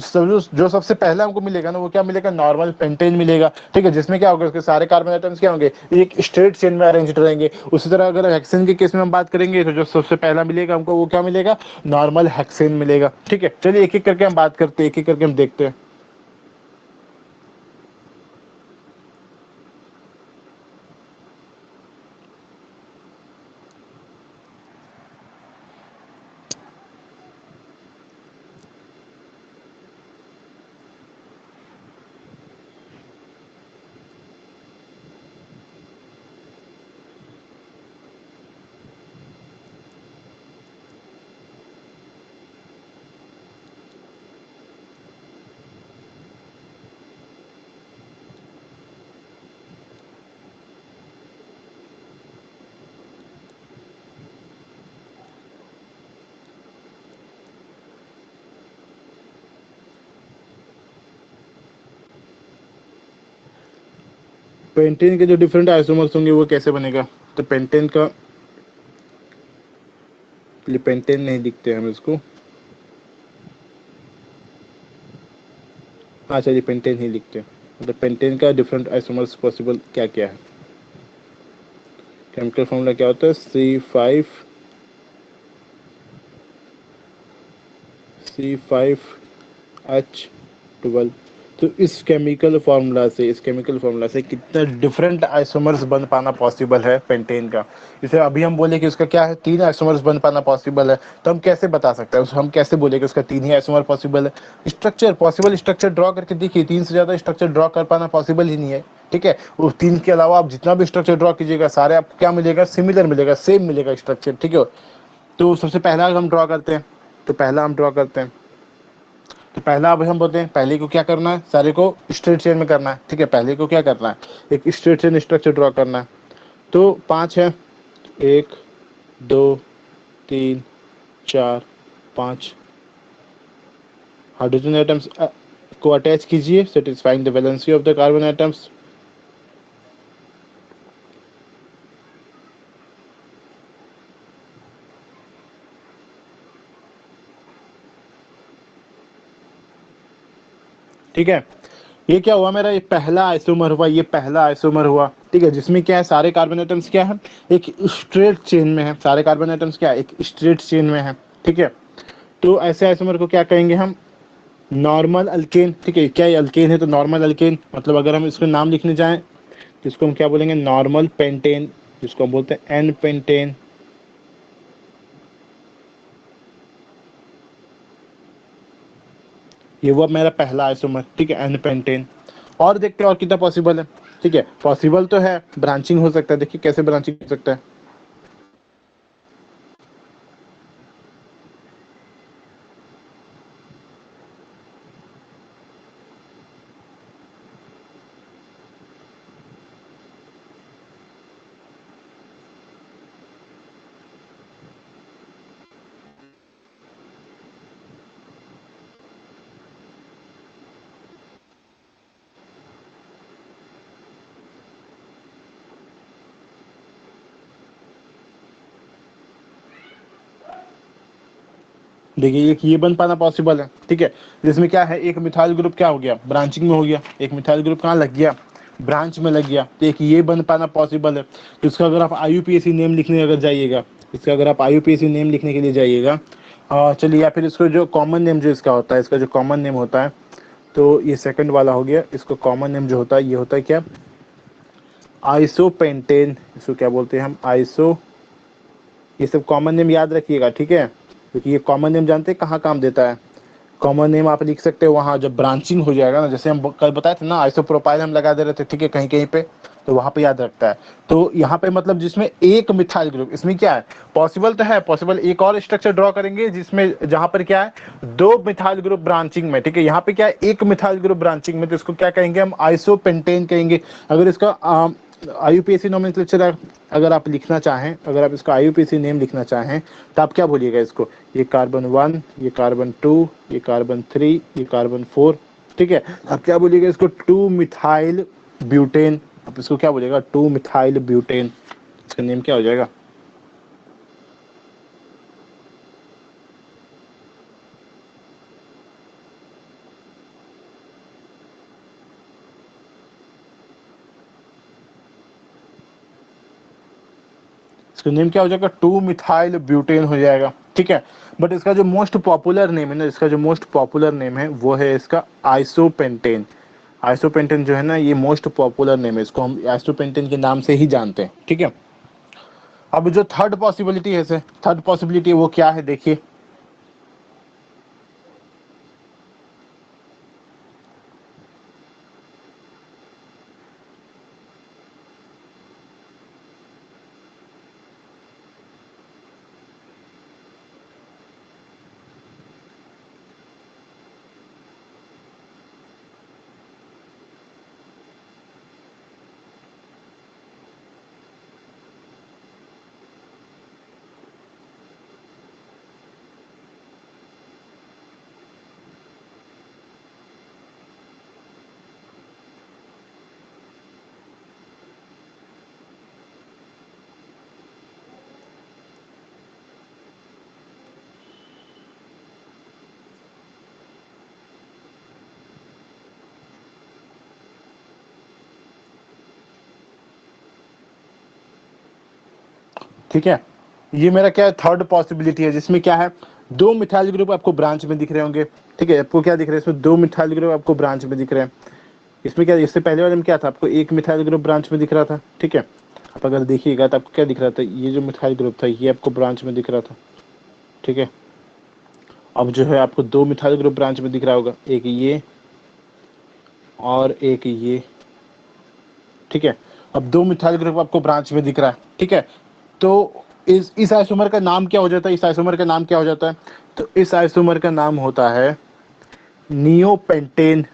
जो सबसे पहला हमको मिलेगा ना, वो क्या मिलेगा, नॉर्मल पेंटेन मिलेगा. ठीक है, जिसमें क्या होगा, उसके सारे कार्बन एटम्स क्या होंगे, एक स्ट्रेट चेन में अरेंज रहेंगे. उसी तरह अगर हेक्सेन के केस में हम बात करेंगे तो जो सबसे पहला मिलेगा हमको वो क्या मिलेगा, नॉर्मल हेक्सेन मिलेगा. ठीक है, चलिए एक एक करके हम बात करते हैं, एक एक करके हम देखते हैं. पेंटेन के जो डिफरेंट आइसोमर्स होंगे वो कैसे बनेगा, तो पेंटेन का, पेंटेन नहीं दिखते हम इसको, हाँ चलिए पेंटेन ही लिखते हैं. मतलब पेंटेन का डिफरेंट आइसोमर्स पॉसिबल क्या क्या है. केमिकल फॉर्मूला क्या होता है, C5 C5H12। तो इस केमिकल फार्मूला से कितना डिफरेंट आइसोमर्स बन पाना पॉसिबल है पेंटेन का। जैसे अभी हम बोले कि उसका क्या है, 3 आइसोमर्स बन पाना पॉसिबल है, तो हम कैसे बता सकते हैं, हम कैसे बोले कि उसका 3 ही आइसोमर पॉसिबल है। पॉसिबल स्ट्रक्चर ड्रॉ करके देखिए, 3 से ज्यादा स्ट्रक्चर ड्रॉ कर पाना पॉसिबल ही नहीं है। ठीक है, उस 3 के अलावा आप जितना भी स्ट्रक्चर ड्रॉ कीजिएगा, सारे आपको क्या मिलेगा, सिमिलर मिलेगा, सेम मिलेगा स्ट्रक्चर। ठीक है, तो सबसे पहला हम ड्रॉ करते हैं, तो पहला हम ड्रॉ करते हैं। तो पहला अब हम बोलते हैं, पहले को क्या करना है, सारे को स्ट्रेट चेन में करना है। ठीक है, पहले को क्या करना है, एक स्ट्रेट चेन स्ट्रक्चर ड्रॉ करना है। तो 5 है, 1 2 3 4 5 हाइड्रोजन एटम्स को अटैच कीजिए, satisfying the valency of the carbon atoms. ठीक है, ये क्या हुआ मेरा, ये पहला आइसोमर हुआ, ये पहला आइसोमर हुआ। ठीक है, जिसमें क्या है, सारे कार्बन एटम्स क्या है, एक स्ट्रेट चेन में है, सारे कार्बन एटम्स क्या है, एक स्ट्रेट चेन में है। ठीक है, तो ऐसे आइसोमर को क्या कहेंगे हम, नॉर्मल अल्केन। ठीक है, क्या ये अल्केन है, तो नॉर्मल अल्केन। मतलब अगर हम इसको नाम लिखने जाएं तो इसको हम क्या बोलेंगे, नॉर्मल पेंटेन, जिसको हम बोलते हैं एन पेंटेन। ये वो मेरा पहला आइसोमर। ठीक है, एन पेंटेन। और देखते हैं और कितना पॉसिबल है। ठीक है, पॉसिबल तो है, ब्रांचिंग हो सकता है। देखिए कैसे ब्रांचिंग हो सकता है। देखिए ये बन पाना पॉसिबल है। ठीक है, जिसमें क्या है, एक मिथाइल ग्रुप क्या हो गया, ब्रांचिंग में हो गया, एक मिथाइल ग्रुप कहाँ लग गया, ब्रांच में लग गया। तो एक ये बन पाना पॉसिबल है। तो इसका अगर आप IUPAC नेम लिखने अगर जाइएगा, इसका अगर आप IUPAC नेम लिखने के लिए जाइएगा, चलिए, या फिर इसको जो कॉमन नेम जो इसका होता है, इसका जो कॉमन नेम होता है, तो ये सेकंड वाला हो गया। इसको कॉमन नेम जो होता है, ये होता है क्या, आइसोपेंटेन। इसको क्या बोलते हैं हम, आइसो। ये सब कॉमन नेम याद रखिएगा। ठीक है, क्योंकि ये कॉमन नेम जानते हैं कहाँ काम देता है। कॉमन नेम आप लिख सकते हो वहाँ जब ब्रांचिंग हो जाएगा ना, जैसे हम कल बताए थे ना, आइसोप्रोपाइल हम लगा दे रहे थे। ठीक है, कहीं कहीं पे, तो वहाँ पे याद रखता है। तो यहाँ पे मतलब जिसमें एक मिथाइल ग्रुप, इसमें क्या है, पॉसिबल तो है, पॉसिबल एक और स्ट्रक्चर ड्रॉ करेंगे जिसमें, जहाँ पर क्या है, 2 मिथाइल ग्रुप ब्रांचिंग में। ठीक है, यहाँ पे क्या है, एक मिथाइल ग्रुप ब्रांचिंग में, तो इसको क्या कहेंगे हम, आइसोपेंटेन कहेंगे। अगर इसका IUPAC नोमेनक्लेचर अगर आप लिखना चाहें, अगर आप इसका IUPAC नेम लिखना चाहें, तो आप क्या बोलिएगा इसको, ये कार्बन 1, ये कार्बन 2, ये कार्बन 3, ये कार्बन 4। ठीक है, आप क्या बोलिएगा इसको, 2 मिथाइल ब्यूटेन। आप इसको क्या बोलिएगा, 2 मिथाइल ब्यूटेन। इसका नेम क्या हो जाएगा। इसका नेम क्या हो जाएगा, 2 मिथाइल ब्यूटेन हो जाएगा। ठीक है, बट इसका जो मोस्ट पॉपुलर नेम है ना, इसका जो मोस्ट पॉपुलर नेम है वो है इसका आइसोपेंटेन। आइसोपेंटेन जो है ना, ये मोस्ट पॉपुलर नेम है, इसको हम आइसोपेंटेन के नाम से ही जानते हैं। ठीक है, अब जो थर्ड पॉसिबिलिटी है, थर्ड पॉसिबिलिटी वो क्या है, देखिए। ठीक है, ये मेरा क्या है, थर्ड पॉसिबिलिटी है, जिसमें क्या है, दो मिथाइल ग्रुप आपको ब्रांच में दिख रहे होंगे, ठीक है। आपको क्या दिख रहा है इसमें, दो मिथाइल ग्रुप आपको ब्रांच में दिख रहे हैं। इसमें क्या, इससे पहले वाले में क्या था, आपको एक मिथाइल ग्रुप ब्रांच में दिख रहा था, ठीक है। आप अगर देखिएगा तो आपको क्या दिख रहा था, ये जो मिथाइल ग्रुप था ये आपको ब्रांच में दिख रहा था, ठीक है। अब जो है आपको दो मिथाइल ग्रुप ब्रांच में दिख रहा होगा, एक ये और एक ये, ठीक है। अब दो मिथाइल ग्रुप आपको ब्रांच में दिख रहा है, ठीक है। तो इस आइसोमर का नाम क्या हो जाता है, इस आइसोमर का नाम क्या हो जाता है, तो इस आइसोमर का नाम होता है नियोपेंटेन।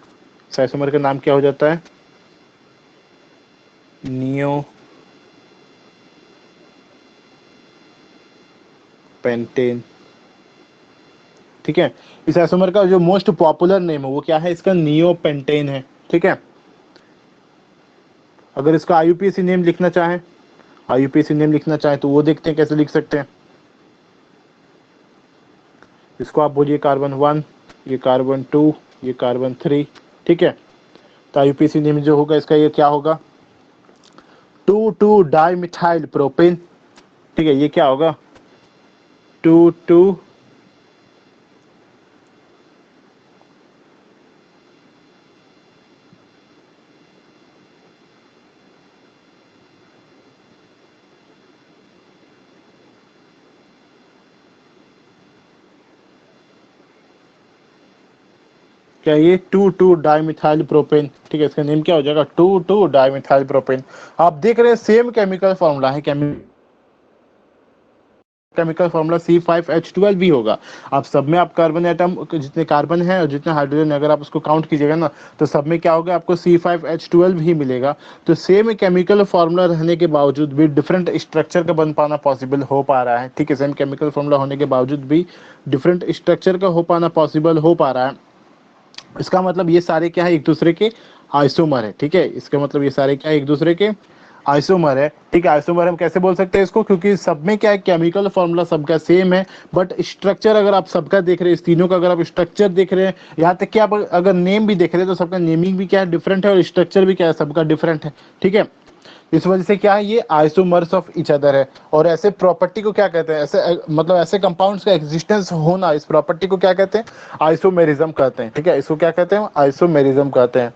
इस आइसोमर का नाम क्या हो जाता है, नियोपेंटेन, ठीक है। इस आइसोमर का जो मोस्ट पॉपुलर नेम है वो क्या है, इसका नियोपेंटेन है, ठीक है। अगर इसका आईयूपीएसी नेम लिखना चाहें, आईयूपीएसी नेम लिखना चाहें तो वो देखते हैं कैसे लिख सकते हैं। इसको आप बोलिए कार्बन 1, ये कार्बन 2, ये कार्बन 3, ठीक है। तो आईयूपीएसी नेम जो होगा इसका ये क्या होगा, 2,2 डाई मिथाइल प्रोपेन, ठीक है। ये क्या होगा, 2,2 क्या, ये 2,2 डाइमिथाइल प्रोपेन, ठीक है। इसका नेम क्या हो जाएगा, 2,2 डाइमिथाइल प्रोपेन। आप देख रहे हैं सेम केमिकल फॉर्मूला है, केमिकल फॉर्मूला C5H12 भी होगा। आप सब में आप कार्बन एटम जितने कार्बन है और जितने हाइड्रोजन अगर आप उसको काउंट कीजिएगा ना, तो सब में क्या होगा, आपको C5H12 ही मिलेगा। तो सेम केमिकल फॉर्मूला रहने के बावजूद भी डिफरेंट स्ट्रक्चर का बन पाना पॉसिबल हो पा रहा है, ठीक है। सेम केमिकल फॉर्मूला होने के बावजूद भी डिफरेंट स्ट्रक्चर का हो पाना पॉसिबल हो पा रहा है। इसका मतलब ये सारे क्या है, एक दूसरे के आइसोमर है, ठीक है। इसका मतलब ये सारे क्या है, एक दूसरे के आइसोमर है, ठीक है। आइसोमर हम कैसे बोल सकते हैं इसको, क्योंकि सब में क्या है, केमिकल फॉर्मूला सबका सेम है, बट स्ट्रक्चर अगर आप सबका देख रहे हैं, इस तीनों का अगर आप स्ट्रक्चर देख रहे हैं, यहाँ तक कि आप अगर नेम भी देख रहे हैं तो सबका नेमिंग भी क्या है, डिफरेंट है, और स्ट्रक्चर भी क्या है, सबका डिफरेंट है, ठीक है। इस वजह से क्या है, ये आइसोमर्स ऑफ ईच अदर है। और ऐसे प्रॉपर्टी को क्या कहते हैं, ऐसे मतलब ऐसे कंपाउंड्स का एग्जिस्टेंस होना, इस प्रॉपर्टी को क्या कहते हैं, आइसोमेरिज्म कहते हैं, ठीक है। इसको क्या कहते हैं, आइसोमेरिज्म कहते हैं।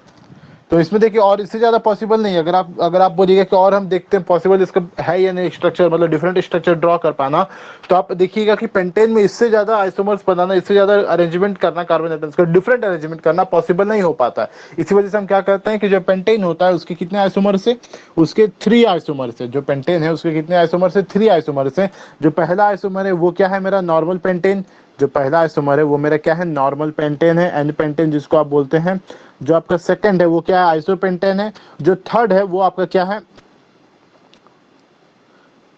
तो इसमें देखिए और इससे ज्यादा पॉसिबल नहीं है। अगर आप बोलिएगा कि और हम देखते हैं पॉसिबल इसका है या नहीं स्ट्रक्चर, मतलब डिफरेंट स्ट्रक्चर ड्रॉ कर पाना, तो आप देखिएगा कि पेंटेन में इससे ज्यादा आइसोमर्स बनाना, इससे ज्यादा अरेंजमेंट करना, कार्बन एटम्स का डिफरेंट अरेंजमेंट करना पॉसिबल नहीं हो पाता है। इसी वजह से हम क्या करते हैं कि जो पेंटेन होता है उसके कितने आइसोमर्स है, उसके 3 आइसोमर्स है। जो पेंटेन है उसके कितने आइसोमर्स है, 3 आइसोमर्स है। जो पहला आइसोमर है वो क्या है, मेरा नॉर्मल पेंटेन। जो पहला आइसोमर है वो मेरा क्या है, नॉर्मल पेंटेन है, एन पेंटेन जिसको आप बोलते हैं। जो आपका सेकंड है वो क्या है, आइसोपेंटेन है। जो थर्ड है वो आपका क्या है,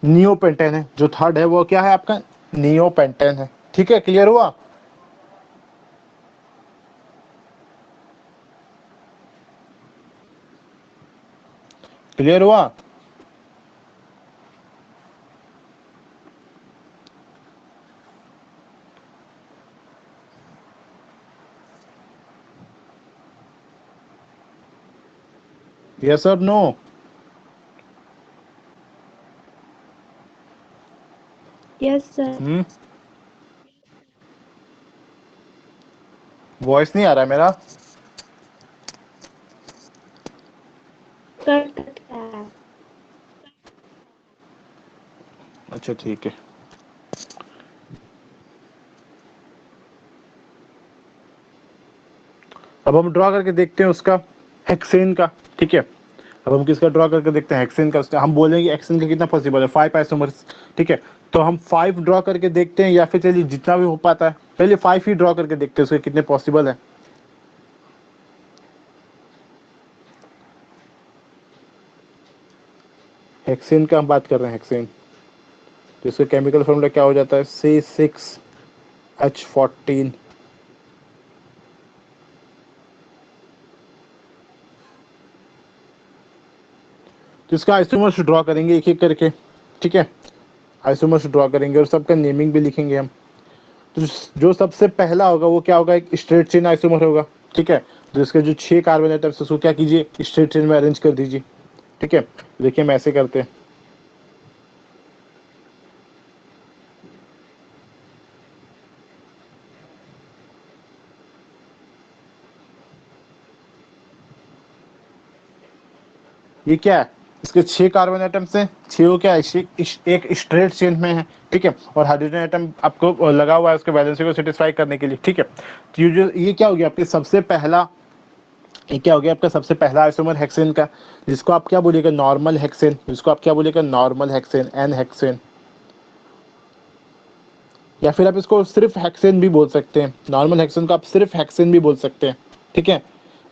नियोपेंटेन है। जो थर्ड है वो क्या है आपका, नियोपेंटेन है, ठीक है। क्लियर हुआ, क्लियर हुआ। यस और नो। Yes, sir. वॉइस नहीं आ रहा है मेरा। कट रहा है। अच्छा ठीक है। अब हम ड्रॉ करके देखते हैं उसका हेक्सेन का, ठीक है। अब हम किसका ड्रॉ करके देखते हैं, हेक्सेन का। उसका हम बोलेंगे हेक्सेन का कितना पॉसिबल है, 5 आइसोमर्स, ठीक है। तो हम 5 ड्रॉ करके देखते हैं, या फिर चलिए जितना भी हो पाता है पहले 5 ही ड्रॉ करके देखते हैं उसके कितने पॉसिबल है। हेक्सेन का हम बात कर रहे हैं, हेक्सेन। तो इसका केमिकल फॉर्मूला क्या हो जाता है, C6H14। तो इसका आइसोमर्स ड्रॉ करेंगे एक एक करके, ठीक है। आइसोमर्स ड्रॉ करेंगे और सबका नेमिंग भी लिखेंगे हम। तो जो सबसे पहला होगा वो क्या होगा, एक स्ट्रेट चेन आइसोमर होगा, ठीक है। तो इसके जो 6 कार्बन एटम्स उसको क्या कीजिए, स्ट्रेट चेन में अरेंज कर दीजिए, ठीक है। देखिए हम ऐसे करते हैं, ये क्या है, इसके 6 कार्बन एटम्स हैं, 6 क्या है, एक स्ट्रेट चेन में है, ठीक है, और हाइड्रोजन एटम आपको लगा हुआ है उसके वैलेंसी को सेटिस्फाई करने के लिए, ठीक है। तो ये क्या हो गया आपके सबसे पहला, ये क्या हो गया आपका सबसे पहला आइसोमर हेक्सेन का, जिसको आप क्या बोलिएगा, नॉर्मल हेक्सेन, जिसको आप क्या बोलिएगा, नॉर्मल हेक्सेन, एन हेक्सेन, या फिर आप इसको सिर्फ हेक्सेन भी बोल सकते हैं। नॉर्मल हेक्सेन को आप सिर्फ हेक्सेन भी बोल सकते हैं, ठीक है।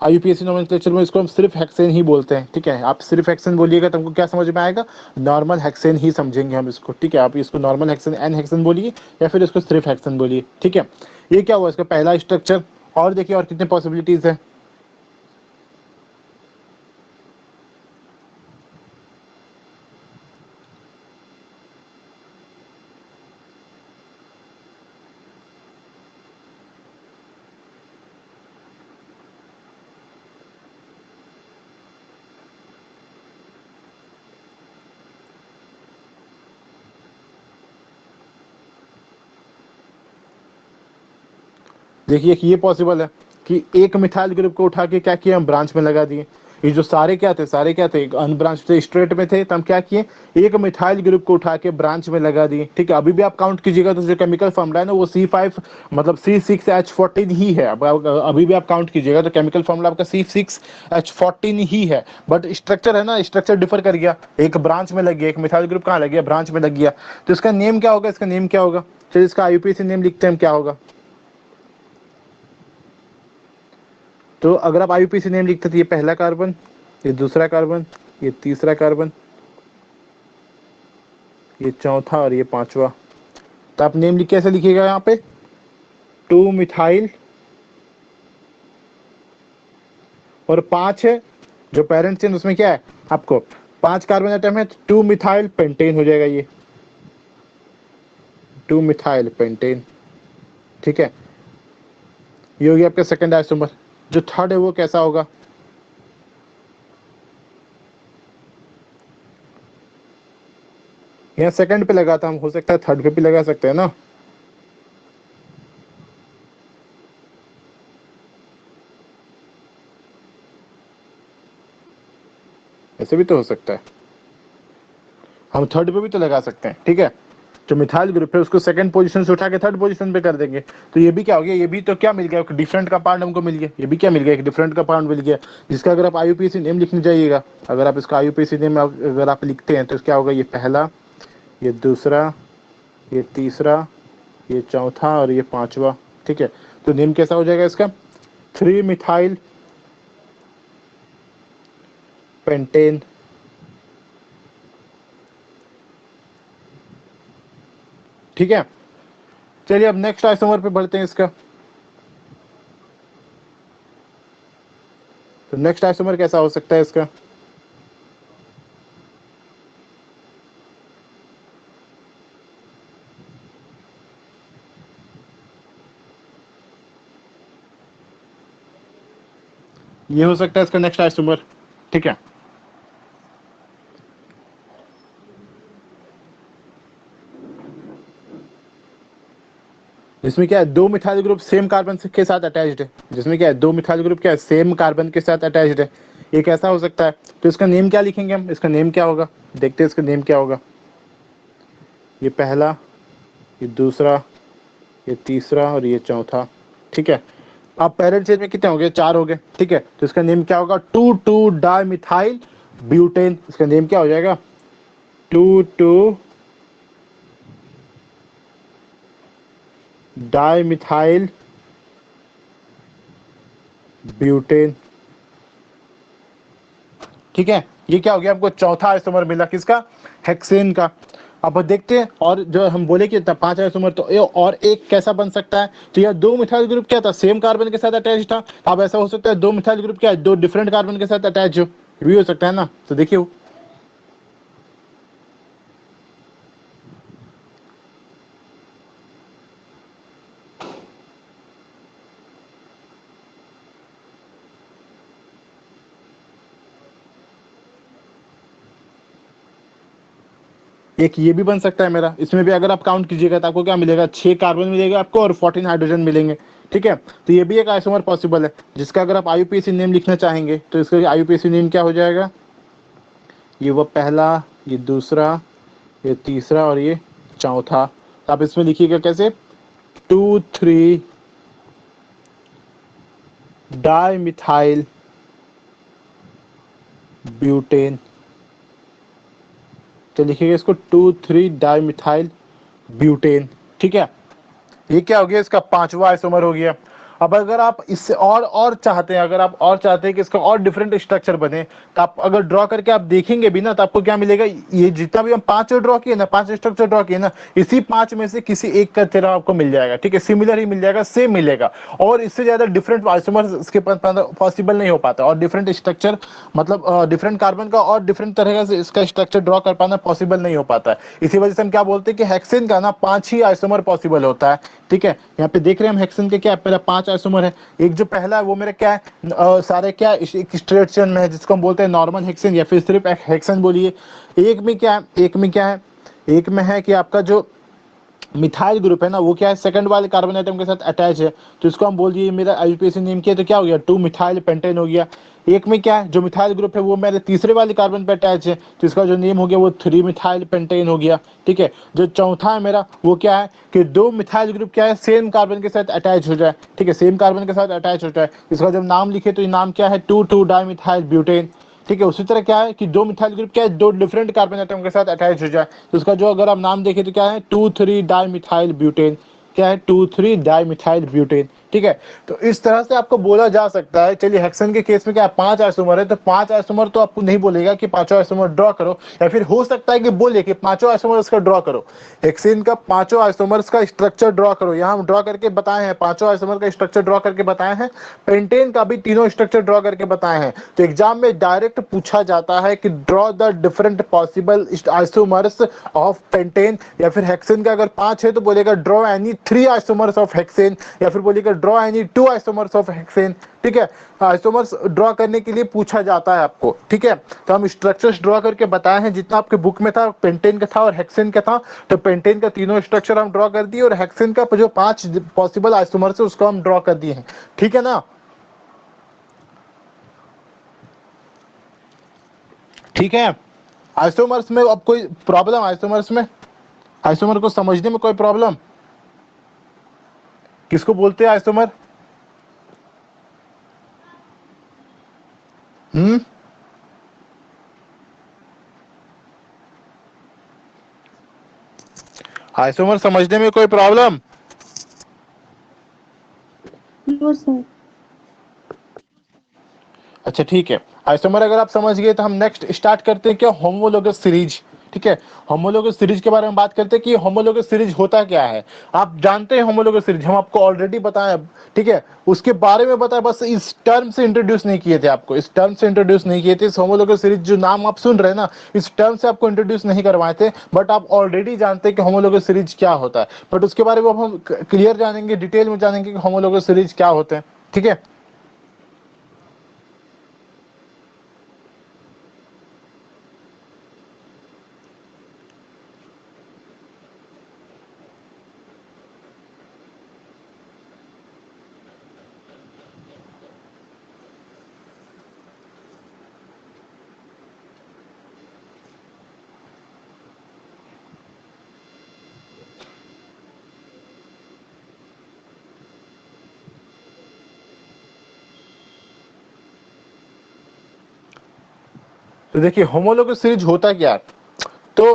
आईयूपीएसी नोमेनक्लेचर में इसको हम सिर्फ हेक्सेन ही बोलते हैं, ठीक है। आप सिर्फ हेक्सेन बोलिएगा तो हमको क्या समझ में आएगा, नॉर्मल हेक्सेन ही समझेंगे हम इसको, ठीक है। आप इसको नॉर्मल हेक्सेन, एन हेक्सेन बोलिए या फिर इसको सिर्फ हेक्सेन बोलिए, ठीक है। ये क्या हुआ इसका पहला स्ट्रक्चर। और देखिए और कितने पॉसिबिलिटीज है। देखिए कि ये पॉसिबल है कि एक मिथाइल ग्रुप को उठा के क्या किया, हम ब्रांच में लगा दिए। ये जो सारे क्या थे, सारे क्या थे, अनब्रांच थे, स्ट्रेट में थे, तो हम क्या किए, एक मिथाइल ग्रुप को उठा के ब्रांच में लगा दिए, ठीक है। अभी भी आप काउंट कीजिएगा तो जो केमिकल फॉर्मूला है ना वो C5 मतलब C6H14 ही है। अभी भी आप काउंट कीजिएगा तो केमिकल फॉर्मूला आपका C6H14 ही है, बट स्ट्रक्चर है ना, स्ट्रक्चर डिफर कर गया, एक ब्रांच में लग गया, एक मिथाइल ग्रुप कहाँ लग गया, ब्रांच में लग गया। तो इसका नेम क्या होगा, इसका नेम क्या होगा, चलिए इसका आईयूपीएसी नेम लिखते हैं, क्या होगा। तो अगर आप आईयूपीएसी नेम लिखते तो ये पहला कार्बन, ये दूसरा कार्बन, ये तीसरा कार्बन, ये चौथा और ये पांचवा। तो आप नेम लिख कैसे लिखिएगा, यहाँ पे 2 मिथाइल और 5 है जो पेरेंट चेन, उसमें क्या है आपको 5 कार्बन एटम है, 2 मिथाइल पेंटेन हो जाएगा, ये 2 मिथाइल पेंटेन, ठीक है। ये हो गया आपका सेकंड आइसोमर। जो थर्ड है वो कैसा होगा, यहाँ सेकंड पे लगा था, हम हो सकता है थर्ड पे भी लगा सकते हैं ना। ऐसे भी तो हो सकता है, हम थर्ड पे भी तो लगा सकते हैं, ठीक है। जो मिथाइल ग्रुप है उसको सेकंड पोजीशन से उठा के थर्ड पोजीशन पे कर देंगे। तो ये भी क्या हो गया, ये भी तो क्या मिल गया, एक डिफरेंट का पार्ट हमको मिल गया, ये भी क्या मिल गया, एक डिफरेंट का पार्ट मिल गया, जिसका अगर आप आईयूपीएसी नेम लिखने जाइएगा, अगर आप इसका आईयूपीएसी नेम अगर आप लिखते हैं तो क्या होगा, ये पहला, ये दूसरा, ये तीसरा, ये चौथा और ये पांचवा, ठीक है। तो नेम कैसा हो जाएगा इसका, 3 मिथाइल पेंटेन, ठीक है। चलिए अब नेक्स्ट आइसोमर पे बढ़ते हैं इसका। तो नेक्स्ट आइसोमर कैसा हो सकता है इसका, ये हो सकता है इसका नेक्स्ट आइसोमर, ठीक है। जिसमें क्या है, 2 मिथाइल ग्रुप सेम कार्बन के साथ अटैच्ड है, जिसमें क्या है 2 मिथाइल ग्रुप क्या है, सेम कार्बन के साथ अटैच्ड है। ये कैसा हो सकता है, तो इसका नेम क्या लिखेंगे हम, इसका नेम क्या होगा, देखते हैं इसका नेम क्या होगा। ये पहला, ये दूसरा, ये तीसरा और ये चौथा, ठीक है। अब पेरेंट चेन में कितने हो गए, 4 हो गए, ठीक है। तो इसका नेम क्या होगा, 2,2 डाई मिथाइल ब्यूटेन, इसका नेम क्या हो जाएगा, 2,2 डाई मिथाइल ब्यूटेन, ठीक है। ये क्या हो गया, आपको चौथा आइसोमर मिला, किसका, हेक्सेन का। अब देखते हैं, और जो हम बोले कि 5 आइसोमर, तो ये और एक कैसा बन सकता है, तो यह 2 मिथाइल ग्रुप क्या था, सेम कार्बन के साथ अटैच था। अब ऐसा हो सकता है 2 मिथाइल ग्रुप क्या है, 2 डिफरेंट कार्बन के साथ अटैच हो, भी हो सकता है ना। तो देखिए एक ये भी बन सकता है मेरा, इसमें भी अगर आप काउंट कीजिएगा तो आपको क्या मिलेगा, 6 कार्बन मिलेगा आपको और 14 हाइड्रोजन मिलेंगे, ठीक है। तो ये भी एक आइसोमर पॉसिबल है, जिसका अगर आप आईयूपीएसी नेम लिखना चाहेंगे तो इसका आईयूपीएसी नेम क्या हो जाएगा, ये वो पहला, ये दूसरा, ये तीसरा और ये चौथा। आप इसमें लिखिएगा कैसे, 2,3 डाइमिथाइल ब्यूटेन। तो लिखिएगा इसको 2,3 डाइमिथाइल ब्यूटेन। ठीक है, ये क्या हो गया, इसका पांचवा आइसोमर हो गया। अब अगर आप इससे और चाहते हैं, अगर आप और चाहते हैं कि इसका और डिफरेंट स्ट्रक्चर बने, तो आप अगर ड्रॉ करके आप देखेंगे भी ना, तो आपको क्या मिलेगा, ये जितना भी हम 5 ड्रॉ किए ना, 5 स्ट्रक्चर ड्रॉ किए ना, इसी 5 में से किसी एक का तेरा आपको मिल जाएगा। ठीक है, सिमिलर ही मिल जाएगा, सेम मिलेगा, और इससे ज्यादा डिफरेंट आइसोमर इसके पॉसिबल नहीं हो पाता, और डिफरेंट स्ट्रक्चर मतलब डिफरेंट कार्बन का और डिफरेंट तरह का इसका स्ट्रक्चर ड्रॉ कर पाना पॉसिबल नहीं हो पाता है। इसी वजह से हम क्या बोलते हैं कि हेक्सेन का ना 5 ही आइसोमर पॉसिबल होता है। ठीक है, यहाँ पे देख रहे हैं हम हेक्सेन के क्या पहले 5 आइसोमर है। एक जो पहला है वो मेरा क्या है, सारे क्या एक स्ट्रेट चेन में है, जिसको हम बोलते हैं नॉर्मल हेक्सेन, या फिर सिर्फ एक हेक्सेन बोलिए। एक में क्या है, एक में है कि आपका जो मिथाइल ग्रुप है ना, वो क्या है, सेकंड वाले कार्बन एटम के साथ अटैच है, तो इसको हम बोल दिए मेरा आईयूपीएसी नेम किया, तो क्या हो गया, 2 मिथाइल पेंटेन हो गया। एक में क्या है, जो मिथाइल ग्रुप है वो मेरे तीसरे वाले कार्बन पे अटैच है, तो इसका जो नेम हो गया वो 3 मिथाइल पेंटेन हो गया। ठीक है, जो चौथा है मेरा वो क्या है कि 2 मिथाइल ग्रुप क्या है, सेम कार्बन के साथ अटैच हो जाए। ठीक है, सेम कार्बन के साथ अटैच हो जाए, इसका जब नाम लिखे तो ये नाम क्या है, 2,2 डाइमिथाइल ब्यूटेन। ठीक है, उसी तरह क्या है कि 2 मिथाइल ग्रुप क्या है, 2 डिफरेंट कार्बन एटम के साथ अटैच हो जाए, तो उसका जो अगर आप नाम देखें तो क्या है, 2,3 डाइमिथाइल ब्यूटेन। क्या है, 2,3 डाइमिथाइल ब्यूटेन। ठीक है, तो इस तरह से आपको बोला जा सकता है। चलिए, हेक्सेन के केस में क्या 5 आइसोमर है, तो 5 आइसोमर तो आपको नहीं बोलेगा कि 5 आइसोमर ड्रॉ करो, या फिर हो सकता है कि बोले कि 5 आइसोमर इसका ड्रॉ करो, हेक्सेन का 5 आइसोमर्स का स्ट्रक्चर ड्रॉ करो। यहाँ हम ड्रॉ करके बताए हैं, 5 आइसोमर का स्ट्रक्चर ड्रॉ करके बताए हैं, पेंटेन का भी तीनों स्ट्रक्चर ड्रॉ करके बताए हैं। तो एग्जाम में डायरेक्ट पूछा जाता है कि draw the different possible isomers of pentane, या फिर हेक्सेन का अगर 5 है तो बोलेगा draw any 3 isomers of hexane, या फिर बोलेगा draw any 2 isomers of hexane. ठीक है, आइसोमर्स ड्रॉ करने के लिए पूछा जाता है आपको। ठीक है, तो हम स्ट्रक्चर्स ड्रॉ करके बताए हैं, जितना आपके बुक में था पेंटेन का था और हेक्सेन का था, तो पेंटेन का तीनों स्ट्रक्चर हम ड्रॉ कर दिए, और हेक्सेन का जो 5 पॉसिबल आइसोमर्स है उसको हम ड्रॉ कर दिए हैं। ठीक है ना, ठीक है। आइसोमर्स में अब कोई प्रॉब्लम, आइसोमर्स में, आइसोमर को समझने में कोई प्रॉब्लम, किसको बोलते हैं आइसोमर? आइसोमर समझने में कोई प्रॉब्लम? No sir. अच्छा ठीक है, आइसोमर अगर आप समझ गए तो हम नेक्स्ट स्टार्ट करते हैं क्या, होमोलोगस सीरीज। ठीक है, होमोलोगस सीरीज के बारे में बात करते हैं कि होमोलोगस सीरीज होता क्या है। आप जानते हैं होमोलोगस सीरीज, हम आपको ऑलरेडी बताएं। ठीक है, उसके बारे में बताया, बस इस टर्म से इंट्रोड्यूस नहीं किए थे आपको, इस टर्म से इंट्रोड्यूस नहीं किए थे। इस होमोलोगस सीरीज जो नाम आप सुन रहे हैं ना, इस टर्म से आपको इंट्रोड्यूस नहीं करवाए थे, बट आप ऑलरेडी जानते हैं कि होमोलोगस सीरीज क्या होता है। बट उसके बारे में अब हम क्लियर जानेंगे, डिटेल में जानेंगे कि होमोलोगस सीरीज क्या होते हैं। ठीक है, तो देखिए होमोलोगस सीरीज होता क्या है। तो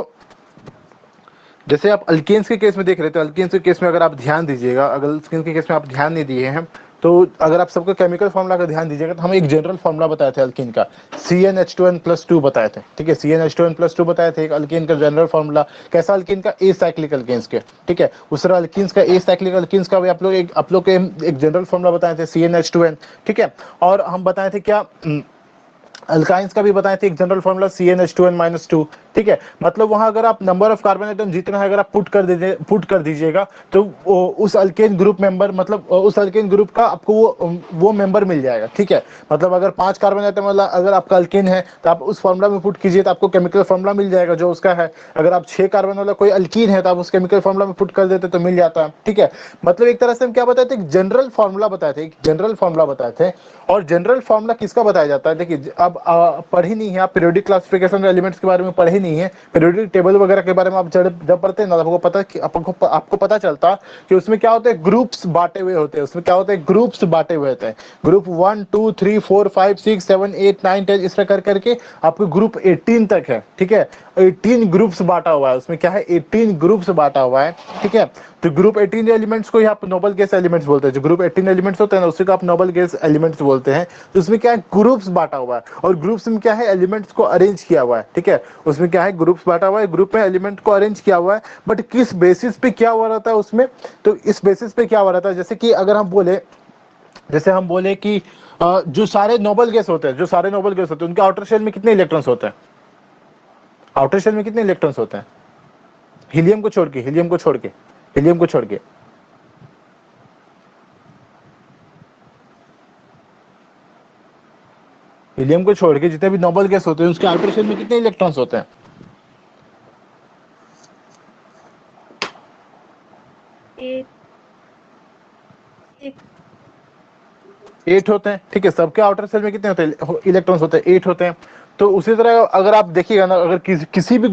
जैसे आप अल्केन्स के केस में देख रहे थे, अल्केन्स के केस में अगर आप ध्यान दीजिएगा, अगर अल्केन्स के केस में आप ध्यान नहीं दिए हैं, तो अगर आप सबको केमिकल फॉर्मूला का ध्यान दीजिएगा, तो हम एक जनरल फॉर्मूला बताए थे अल्कीन का, CnH2n+2 बताए थे। ठीक है, CnH2n+2 बताए थे एक अल्कीन का जनरल फॉर्मूला। कैसा, अल्कीन का ए साइक्लिक अल्केन्स के। ठीक है, उस तरह अल्कीन्स का ए साइक्लिक अल्कीन्स का भी आप लोग के एक जनरल फॉर्मूला बताए थे, CnH2n। ठीक है, और हम बताए थे क्या, अल्काइंस का भी बताए थे एक जनरल फॉर्मूला, CnH2n-2। ठीक है, मतलब वहां अगर आप नंबर ऑफ कार्बन एटम जितना है अगर आप पुट कर दीजिएगा, तो उस अल्केन ग्रुप मेंबर, मतलब उस अल्केन ग्रुप का आपको वो मेंबर मिल जाएगा। ठीक है, मतलब अगर 5 कार्बन एटम वाला अगर आपका अल्केन है, तो आप उस फॉर्मूला में पुट कीजिए तो आपको केमिकल फॉर्मूला मिल जाएगा जो उसका है। अगर आप 6 कार्बन वाला कोई अल्कीन है, तो आप उस केमिकल फॉर्मूला में पुट कर देते तो मिल जाता है। ठीक है, मतलब एक तरह से हम क्या बताए थे, एक जनरल फॉर्मूला बताए थे, एक जनरल फॉर्मूला बताए थे। और जनरल फॉर्मूला किसका बताया जाता है, देखिए आप पढ़े नहीं है, आप पीरियोडिक क्लासिफिकेशन एलिमेंट्स के बारे में पढ़े नहीं है, पीरियोडिक टेबल वगैरह के बारे में आप जब पढ़ते हैं ना, आपको पता कि आपको पता चलता कि उसमें क्या होता है, ग्रुप्स बांटे हुए होते हैं। उसमें क्या होता है, ग्रुप्स बांटे हुए होते हैं। ग्रुप 1 2 3 4 5 6 7 8 9 10 इस तरह करके आपको ग्रुप 18 तक है, ठीक है। 18 ग्रुप्स बांटा हुआ है, उसमें क्या है, 18 ग्रुप्स बांटा हुआ है, ठीक है। तो ग्रुप 18 एलिमेंट्स को ही आप नोबल गैस एलिमेंट्स बोलते हैं। जो ग्रुप 18 एलिमेंट्स होते हैं ना, उसी को आप नोबल गैस एलिमेंट्स बोलते हैं। तो उसमें क्या है, ग्रुप्स बांटा हुआ है, और ग्रुप्स में क्या है, एलिमेंट्स को अरेंज किया हुआ है, ठीक है। उसमें क्या है, ग्रुप्स बांटा हुआ है, ग्रुप में एलिमेंट को अरेंज किया हुआ है। बट किस बेसिस पे क्या हुआ रहता है उसमें, तो इस बेसिस पे क्या हुआ रहता है, जैसे कि अगर हम बोले कि जो सारे नोबल गैस होते हैं, उनके आउटर शेल में कितने इलेक्ट्रॉन्स होते हैं, आउटर शेल में कितने इलेक्ट्रॉन्स होते हैं, हीलियम को छोड़ के, जितने भी नोबल गैस होते हैं उसके आउटर शेल में कितने इलेक्ट्रॉन्स होते हैं, 8 होते हैं, ठीक है। सबके आउटर सेल में कितने होते हैं, इलेक्ट्रॉन्स होते हैं, 8 होते हैं। तो उसी तरह अगर आप देखिएगा ना, अगर किसी भी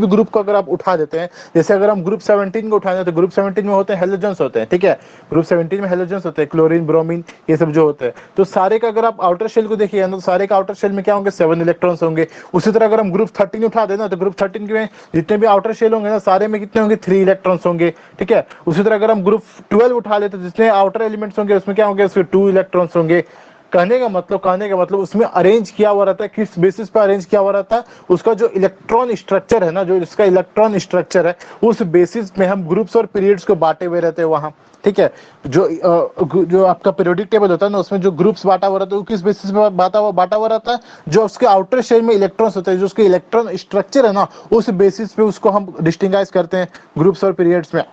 ग्रुप को अगर आप उठा देते हैं, जैसे अगर हम ग्रुप 17 को उठाएं तो ग्रुप 17 में होते हैं हेलोजन्स होते हैं, ठीक है। ग्रुप 17 में हेलोजन्स होते हैं, क्लोरीन, ब्रोमीन, ये सब जो होते हैं। तो सारे का अगर आप आउटर शेल को देखिएगा ना, तो सारे का आउटर शेल में क्या होंगे, 7 इलेक्ट्रॉन्स होंगे। उसी तरह अगर हम ग्रुप 13 उठा देना, तो ग्रुप 13 में जितने भी आउटर शेल होंगे ना, सारे में कितने होंगे, 3 इलेक्ट्रॉन्स होंगे, ठीक है। उसी तरह अगर हम ग्रुप 12 उठा लेते, जितने आउटर एलिमेंट्स होंगे उसमें क्या होंगे, उसके 2 इलेक्ट्रॉन्स होंगे। कहने का मतलब उसमें अरेंज किया हुआ रहता है, किस बेसिस पर अरेंज किया हुआ रहता है, उसका जो इलेक्ट्रॉन स्ट्रक्चर है ना, जो इसका इलेक्ट्रॉन स्ट्रक्चर है, उस बेसिस में हम ग्रुप्स और पीरियड्स को बांटे हुए रहते हैं वहां, ठीक है। जो आपका पीरियोडिक टेबल होता है ना, उसमें जो ग्रुप्स बांटा हुआ रहता है, वो किस बेसिस पे बांटा हुआ रहता है, जो उसके आउटर शेल में इलेक्ट्रॉन्स होते हैं, जो उसके इलेक्ट्रॉन स्ट्रक्चर है ना, उस बेसिस पे उसको हम डिस्टिंगाइज करते हैं ग्रुप्स और पीरियड्स में।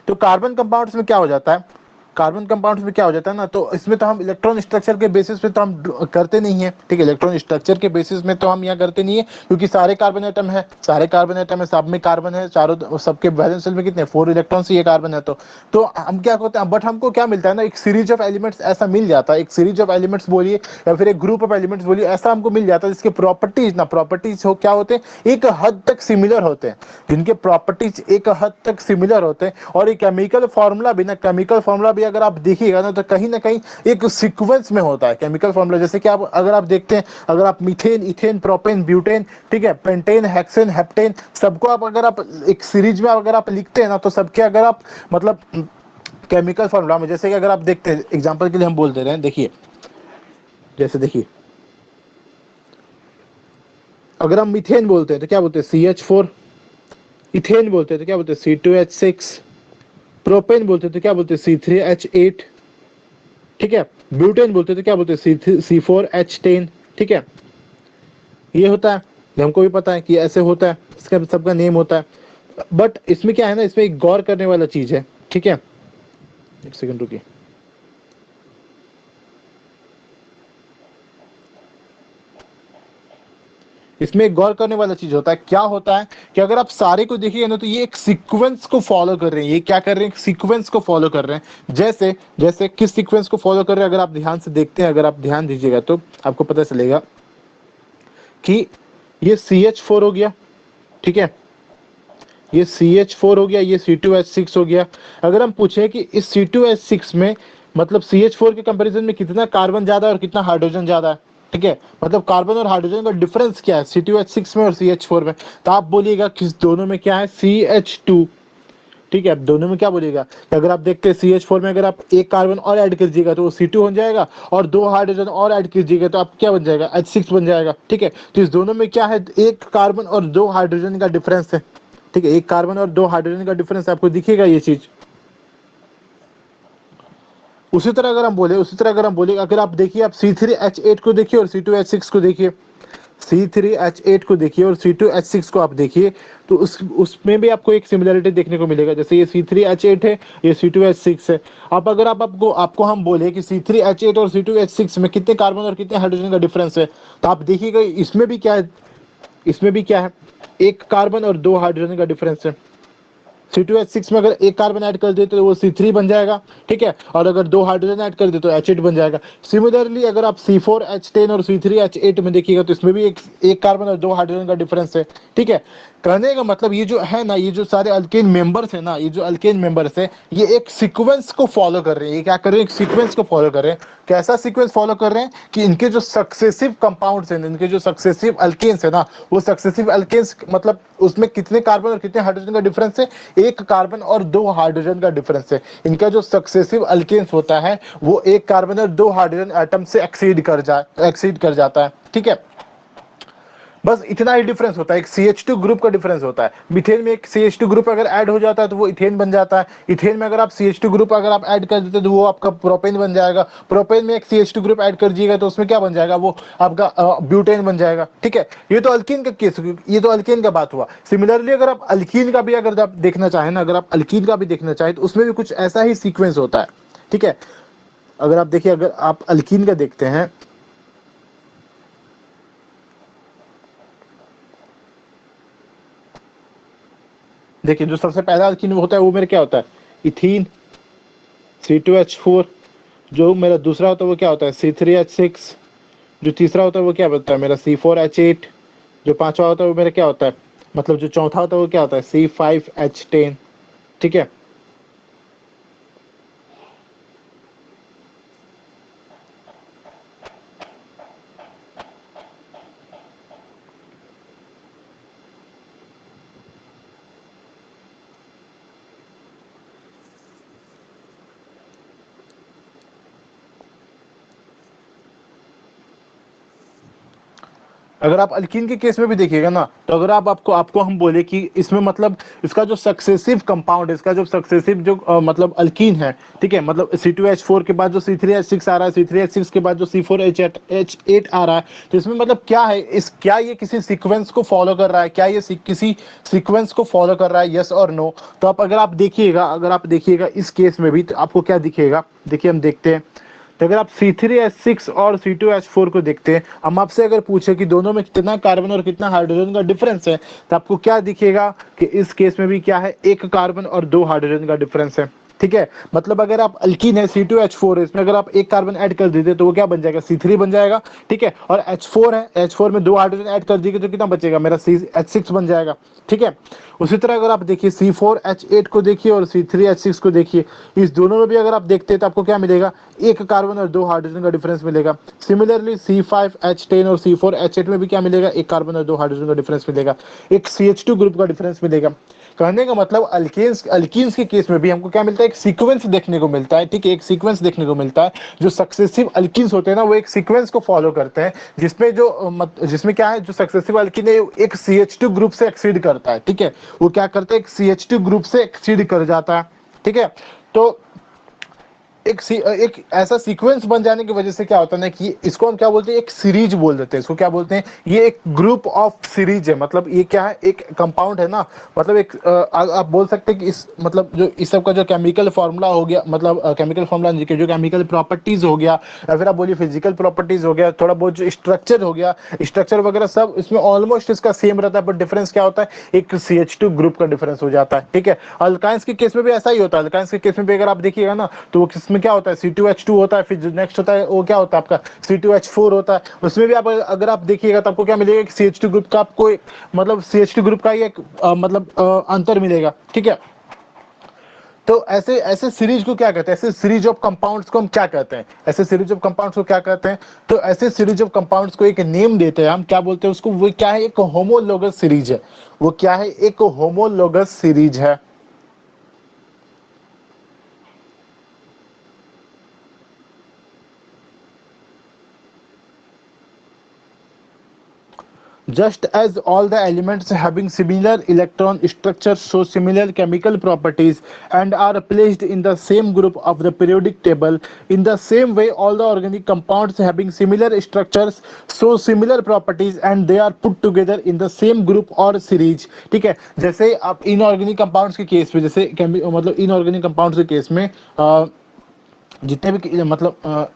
तो कार्बन कंपाउंड्स में क्या हो जाता है, ना, तो इसमें तो हम इलेक्ट्रॉन स्ट्रक्चर के बेसिस पे तो हम करते नहीं है, ठीक है। इलेक्ट्रॉन स्ट्रक्चर के बेसिस में तो हम यहाँ करते नहीं है, क्योंकि सारे कार्बन एटम है, सब में कार्बन है, चारों सबके वैलेंस शेल में कितने, 4 इलेक्ट्रॉन्स, ये कार्बन है। तो हम क्या करते हैं, बट हमको क्या मिलता है ना, एक सीरीज ऑफ एलिमेंट्स ऐसा मिल जाता है, एक सीरीज ऑफ एलिमेंट्स बोलिए या फिर एक ग्रुप ऑफ एलिमेंट्स बोलिए, ऐसा हमको मिल जाता है जिसके प्रॉपर्टीज हो क्या होते हैं, एक हद तक सिमिलर होते हैं, जिनके प्रॉपर्टीज एक हद तक सिमिलर होते हैं। और एक केमिकल फार्मूला भी अगर आप देखिएगा ना, तो कहीं ना कहीं एक सीक्वेंस में होता है केमिकल फार्मूला। जैसे कि अगर आप देखते हैं, अगर आप मीथेन, इथेन, प्रोपेन, ब्यूटेन, ठीक है, पेंटेन, हेक्सेन, हेप्टेन, सबको अगर आप एक सीरीज में अगर आप लिखते हैं ना, तो सबके अगर आप मतलब केमिकल फार्मूला में, जैसे कि अगर आप देखते हैं, एग्जांपल के लिए हम बोल दे रहे हैं, देखिए अगर हम मीथेन बोलते हैं तो क्या बोलते हैं, CH4। इथेन बोलते हैं तो क्या बोलते हैं, C2H6। प्रोपेन बोलते हैं तो क्या बोलते हैं, C3H8, ठीक है। ब्यूटेन बोलते हैं तो क्या बोलते हैं, C4H10, ठीक है। ये होता है, हमको भी पता है कि ऐसे होता है, इसका सबका नेम होता है। बट इसमें क्या है ना, इसमें एक गौर करने वाला चीज है, ठीक है। एक सेकंड रुकिए। इसमें एक गौर करने वाला चीज होता है, क्या होता है कि अगर आप सारे को देखिए ना, तो ये एक सीक्वेंस को फॉलो कर रहे हैं। ये क्या कर रहे हैं, सीक्वेंस को फॉलो कर रहे हैं। जैसे जैसे किस सीक्वेंस को फॉलो कर रहे हैं, अगर आप ध्यान से देखते हैं, अगर आप ध्यान दीजिएगा तो आपको पता चलेगा कि ये CH4 हो गया, ठीक है, ये CH4 हो गया, ये C2H6 हो गया। अगर हम पूछे कि इस C2H6 में मतलब CH4 के कंपैरिजन में कितना कार्बन ज्यादा है और कितना हाइड्रोजन ज्यादा है, ठीक है, मतलब कार्बन और हाइड्रोजन का डिफरेंस क्या है C2H6 में और CH4 में, तो आप बोलिएगा कि दोनों में क्या है, CH2, ठीक है। दोनों में क्या बोलिएगा कि अगर आप देखते हैं CH4 में अगर आप एक कार्बन और ऐड कीजिएगा तो वो C2 हो जाएगा, और 2 हाइड्रोजन और ऐड कीजिएगा तो आप क्या बन जाएगा, H6 बन जाएगा, ठीक है। तो इस दोनों में क्या है, एक कार्बन और 2 हाइड्रोजन का डिफरेंस है, ठीक है, एक कार्बन और 2 हाइड्रोजन का डिफरेंस आपको दिखेगा ये चीज। उसी तरह अगर हम बोले अगर आप देखिए, आप C3H8 को देखिए और C2H6 को देखिए, C3H8 को देखिए और C2H6 को आप देखिए, तो उसमें भी आपको एक सिमिलरिटी देखने को मिलेगा। जैसे ये C3H8 है, ये C2H6 है। अब अगर आपको हम बोले कि C3H8 और C2H6 में कितने कार्बन और कितने हाइड्रोजन का डिफरेंस है, तो आप देखिएगा इसमें भी क्या है, एक कार्बन और 2 हाइड्रोजन का डिफरेंस है, C2H6 में अगर एक कार्बन ऐड कर दे तो वो C3 बन जाएगा, ठीक है, और अगर दो हाइड्रोजन ऐड कर दे तो H8 बन जाएगा। सिमिलरली अगर आप C4H10 और C3H8 में देखिएगा तो इसमें भी एक कार्बन और दो हाइड्रोजन का डिफरेंस है, ठीक है। कहने का मतलब ये जो है ना, ये जो सारे अल्केन मेंबर्स है ना, ये जो अल्केन मेंबर्स है, ये एक सीक्वेंस को फॉलो कर रहे हैं। ये क्या कर रहे हैं? एक सीक्वेंस को फॉलो कर रहे हैं। कैसा सीक्वेंस फॉलो कर रहे हैं कि इनके जो सक्सेसिव कंपाउंड्स हैं, इनके जो सक्सेसिव अल्केन्स है ना, वो सक्सेसिव अल्केन्स मतलब उसमें कितने कार्बन और कितने हाइड्रोजन का डिफरेंस है? एक कार्बन और दो हाइड्रोजन का डिफरेंस है। इनका जो सक्सेसिव अल्केन्स होता है वो एक कार्बन और दो हाइड्रोजन एटम से एक्सीड कर जाता है, ठीक है। बस इतना ही डिफरेंस होता है, एक CH2 ग्रुप का डिफरेंस होता है। मीथेन में एक CH2 ग्रुप अगर ऐड हो जाता है तो वो इथेन बन जाता है। इथेन में अगर आप CH2 ग्रुप अगर आप ऐड कर देते तो वो आपका प्रोपेन बन जाएगा। प्रोपेन में एक CH2 ग्रुप ऐड कर दीजिएगा तो उसमें क्या बन जाएगा? वो आपका ब्यूटेन बन जाएगा, ठीक है। ये तो अल्कीन का केस, ये तो अल्कीन का बात हुआ। सिमिलरली अगर आप अल्कीन का भी अगर आप देखना चाहें ना, अगर आप अल्कीन का भी देखना चाहें तो उसमें भी कुछ ऐसा ही सीक्वेंस होता है, ठीक है। अगर आप देखिए, अगर आप अल्कीन का देखते हैं, देखिए जो सबसे पहला अल्कीन होता है वो मेरा क्या होता है? Ethene, C2H4। जो मेरा दूसरा होता है वो क्या होता है? C3H6। जो तीसरा होता है वो क्या बनता है मेरा? C4H8। जो पांचवा होता है वो मेरा क्या होता है? मतलब जो चौथा होता है वो क्या होता है? C5H10, ठीक है। अगर आप अल्कीन के केस में भी देखिएगा ना, तो अगर आपको आपको हम बोले कि इसमें मतलब इसका जो सक्सेसिव कंपाउंड है, इसका जो सक्सेसिव जो मतलब अल्कीन है, ठीक है, मतलब C2H4 के बाद जो C3H6 आ रहा है, C3H6 के बाद जो C4H8 आ रहा है, तो इसमें मतलब क्या है? क्या ये किसी सीक्वेंस को फॉलो कर रहा है? क्या ये किसी सीक्वेंस को फॉलो कर रहा है? यस और नो? तो अगर आप देखिएगा इस केस में भी, तो आपको क्या दिखेगा? देखिए हम देखते हैं। तो अगर आप C3H6 और C2H4 को देखते हैं, हम आपसे अगर पूछे कि दोनों में कितना कार्बन और कितना हाइड्रोजन का डिफरेंस है, तो आपको क्या दिखेगा कि इस केस में भी क्या है? एक कार्बन और दो हाइड्रोजन का डिफरेंस है, ठीक है। मतलब अगर आप अल्कीन है C2H4 है, इसमें अगर आप एक कार्बन ऐड कर देते तो वो क्या बन जाएगा? C3 बन जाएगा, ठीक है। और H4 है, H4 में दो हाइड्रोजन ऐड कर दिए तो कितना बचेगा? मेरा H6 बन जाएगा, ठीक है। उसी तरह अगर आप देखिए C4H8 को देखिए और C3H6 को देखिए, इस दोनों में भी अगर आप देखते हैं तो आपको क्या मिलेगा? एक कार्बन और दो हाइड्रोजन का डिफरेंस मिलेगा। सिमिलरली C5H10 और C4H8 में भी क्या मिलेगा? एक कार्बन और दो हाइड्रोजन का डिफरेंस मिलेगा, एक CH2 ग्रुप का डिफरेंस मिलेगा। कहने का मतलब अल्कीन्स के केस में भी हमको क्या मिलता है? एक सीक्वेंस देखने को मिलता है, ठीक है। एक सीक्वेंस देखने को मिलता है। जो सक्सेसिव अल्कीन्स होते हैं ना, वो एक सीक्वेंस को फॉलो करते हैं, जिसमें क्या है? जो सक्सेसिव अल्कीन है एक CH2 ग्रुप से एक्सीड करता है, ठीक है। वो क्या करता है? एक CH2 ग्रुप से एक्सीड कर जाता है, ठीक है। तो एक ऐसा सीक्वेंस बन जाने की वजह से क्या होता है ना कि इसको हम क्या बोलते हैं? एक सीरीज बोल देते हैं। इसको क्या बोलते हैं? ये एक ग्रुप ऑफ सीरीज है। मतलब ये क्या है? एक कंपाउंड है ना, मतलब एक आप बोल सकते हैं कि इस मतलब जो इस सब का जो केमिकल फॉर्मूला हो गया, मतलब केमिकल फॉर्मूला जो केमिकल प्रॉपर्टीज हो गया, या फिर आप बोलिए फिजिकल प्रॉपर्टीज हो गया, थोड़ा बहुत जो स्ट्रक्चर हो गया, स्ट्रक्चर वगैरह सब इसमें ऑलमोस्ट इसका सेम रहता है, बट डिफरेंस क्या होता है? एक CH2 ग्रुप का डिफरेंस हो जाता है, ठीक है। अल्काइंस के केस में भी ऐसा ही होता है। अल्काइंस के केस में भी अगर आप देखिएगा ना, तो वो किसमें क्या होता है? C2H2 होता है, फिर जो नेक्स्ट होता है वो क्या होता है? आपका C2H4 होता है। उसमें भी आप अगर आप देखिएगा तो आपको क्या मिलेगा? कि CH2 ग्रुप का आपको मतलब CH2 ग्रुप का ही एक अंतर मिलेगा, ठीक है। तो ऐसे ऐसे सीरीज को क्या कहते हैं? ऐसे सीरीज ऑफ कंपाउंड्स को हम क्या कहते हैं? ऐसे सीरीज ऑफ कंपाउंड्स को क्या कहते हैं? तो ऐसे सीरीज ऑफ कंपाउंड्स को एक नेम देते हैं हम, क्या बोलते हैं उसको? वो क्या है? एक होमोलोगस सीरीज है। वो क्या है? एक होमोलोगस सीरीज है। Just as all the elements having similar electron structures show similar chemical properties and are placed in the same group of the periodic table, in the same way all the organic compounds having similar structures show similar properties and they are put together in the same group or series. ठीक है, जैसे आप inorganic compounds के case में, जैसे मतलब inorganic compounds के case में जितने भी मतलब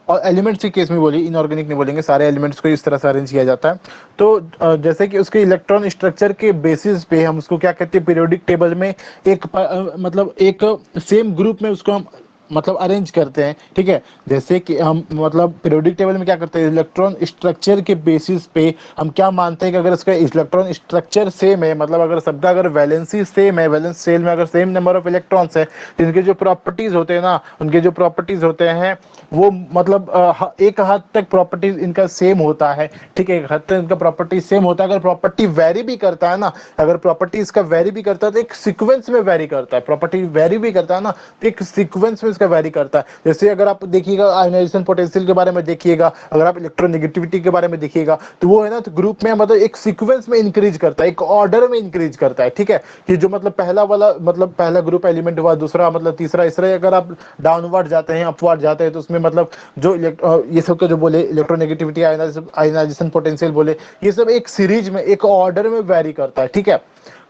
और एलिमेंट्स के केस में बोलिए, इनऑर्गेनिक नहीं बोलेंगे, सारे एलिमेंट्स को इस तरह से अरेंज किया जाता है। तो जैसे कि उसके इलेक्ट्रॉन स्ट्रक्चर के बेसिस पे हम उसको क्या कहते हैं, पीरियोडिक टेबल में मतलब एक सेम ग्रुप में उसको हम मतलब अरेंज करते हैं, ठीक है। जैसे कि हम मतलब पीरियोडिक टेबल में क्या करते हैं, इलेक्ट्रॉन स्ट्रक्चर के बेसिस पे हम क्या मानते हैं कि अगर इसका इलेक्ट्रॉन स्ट्रक्चर सेम है, मतलब अगर सबका अगर वैलेंसी सेम है, वैलेंस सेल में अगर सेम नंबर ऑफ इलेक्ट्रॉन्स है, तो इनके जो प्रॉपर्टीज होते हैं ना, उनके जो प्रॉपर्टीज होते हैं वो मतलब एक हद तक प्रॉपर्टीज इनका सेम होता है, ठीक है। एक हद तक इनका प्रॉपर्टी सेम होता है। अगर प्रॉपर्टी वेरी भी करता है ना, अगर प्रॉपर्टी इसका वेरी भी करता है तो एक सीक्वेंस में वेरी करता है, प्रॉपर्टी वेरी भी करता है ना तो एक सीक्वेंस में इसका वेरी करता है। जैसे अगर आप देखिएगा आयनाइजेशन पोटेंशियल के बारे में देखिएगा, अगर आप इलेक्ट्रोनेगेटिविटी के बारे में देखिएगा, तो वो है ना तो ग्रुप में मतलब एक सीक्वेंस में इंक्रीज करता है, एक ऑर्डर में इंक्रीज करता है, ठीक है। कि जो मतलब पहला वाला मतलब पहला ग्रुप एलिमेंट हुआ, दूसरा मतलब तीसरा, इस तरह अगर आप डाउनवर्ड जाते हैं अपवर्ड जाते हैं तो उसमें मतलब जो ये सब के जो बोले इलेक्ट्रोनेगेटिविटी, आयनाइजेशन पोटेंशियल बोले, ये सब एक सीरीज में एक ऑर्डर में वेरी करता है, ठीक है।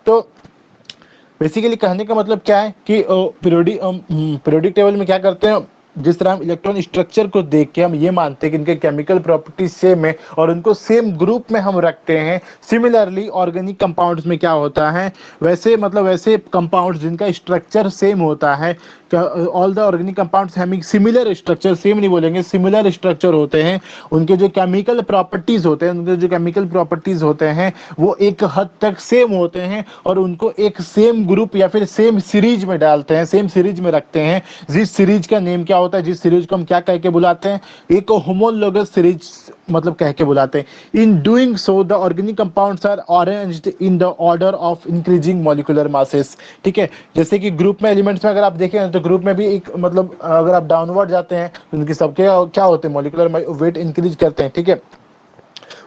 तो बेसिकली कहने का मतलब क्या है कि पीरियोडिक टेबल में क्या करते हैं, जिस तरह हम इलेक्ट्रॉन स्ट्रक्चर को देख के हम ये मानते हैं कि इनके केमिकल प्रॉपर्टीज सेम है और उनको सेम ग्रुप में हम रखते हैं। सिमिलरली ऑर्गेनिक कंपाउंड्स में क्या होता है, वैसे मतलब वैसे कंपाउंड्स जिनका स्ट्रक्चर सेम होता है, all the organic compounds having similar structure, same नहीं बोलेंगे, सिमिलर स्ट्रक्चर होते हैं, उनके जो केमिकल प्रॉपर्टीज होते हैं, उनके जो केमिकल प्रॉपर्टीज होते हैं वो एक हद तक सेम होते हैं और उनको एक सेम ग्रुप या फिर सेम सीरीज में डालते हैं, सेम सीरीज में रखते हैं। जिस सीरीज का नेम क्या होता है, जिस सीरीज को हम क्या कह के बुलाते हैं, एक होमोलोगस सीरीज मतलब कह के बुलाते हैं। In doing so the organic compounds are arranged in the order of increasing molecular masses, ठीक है। जैसे कि ग्रुप में एलिमेंट्स में अगर आप देखें तो ग्रुप में भी एक मतलब अगर आप डाउनवर्ड जाते हैं तो उनके सबके क्या होते हैं, मॉलिक्यूलर वेट इंक्रीज करते हैं, ठीक है।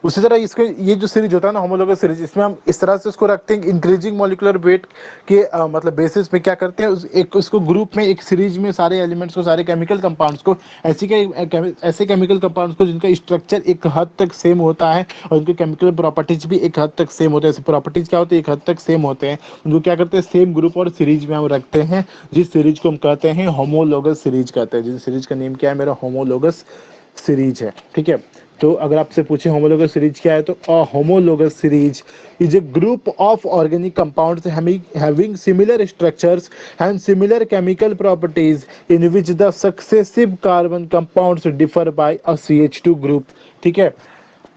उसी तरह इसके ये जो सीरीज होता है ना होमोलोगस सीरीज, इसमें हम इस तरह से उसको रखते हैं इंक्रीजिंग मॉलिक्यूलर वेट के मतलब बेसिस पे क्या करते हैं, एक उसको ग्रुप में एक सीरीज में सारे एलिमेंट्स को, सारे केमिकल कंपाउंड्स को, ऐसे केमिकल कंपाउंड्स को जिनका स्ट्रक्चर एक हद तक सेम होता है और उनके केमिकल प्रॉपर्टीज भी एक हद तक सेम होते हैं। प्रॉपर्टीज क्या होते हैं, एक हद तक सेम होते हैं, उनको क्या करते हैं, सेम ग्रुप और सीरीज में हम रखते हैं, जिस सीरीज को हम कहते हैं होमोलोगस सीरीज कहते हैं। जिस सीरीज का नेम क्या है, मेरा होमोलोगस सीरीज है, ठीक है। तो अगर आपसे पूछे होमोलोगस सीरीज क्या है, तो a homologous series is a group of organic compounds having similar structures and similar chemical properties in which the successive carbon compounds differ by a CH2 group, ठीक है।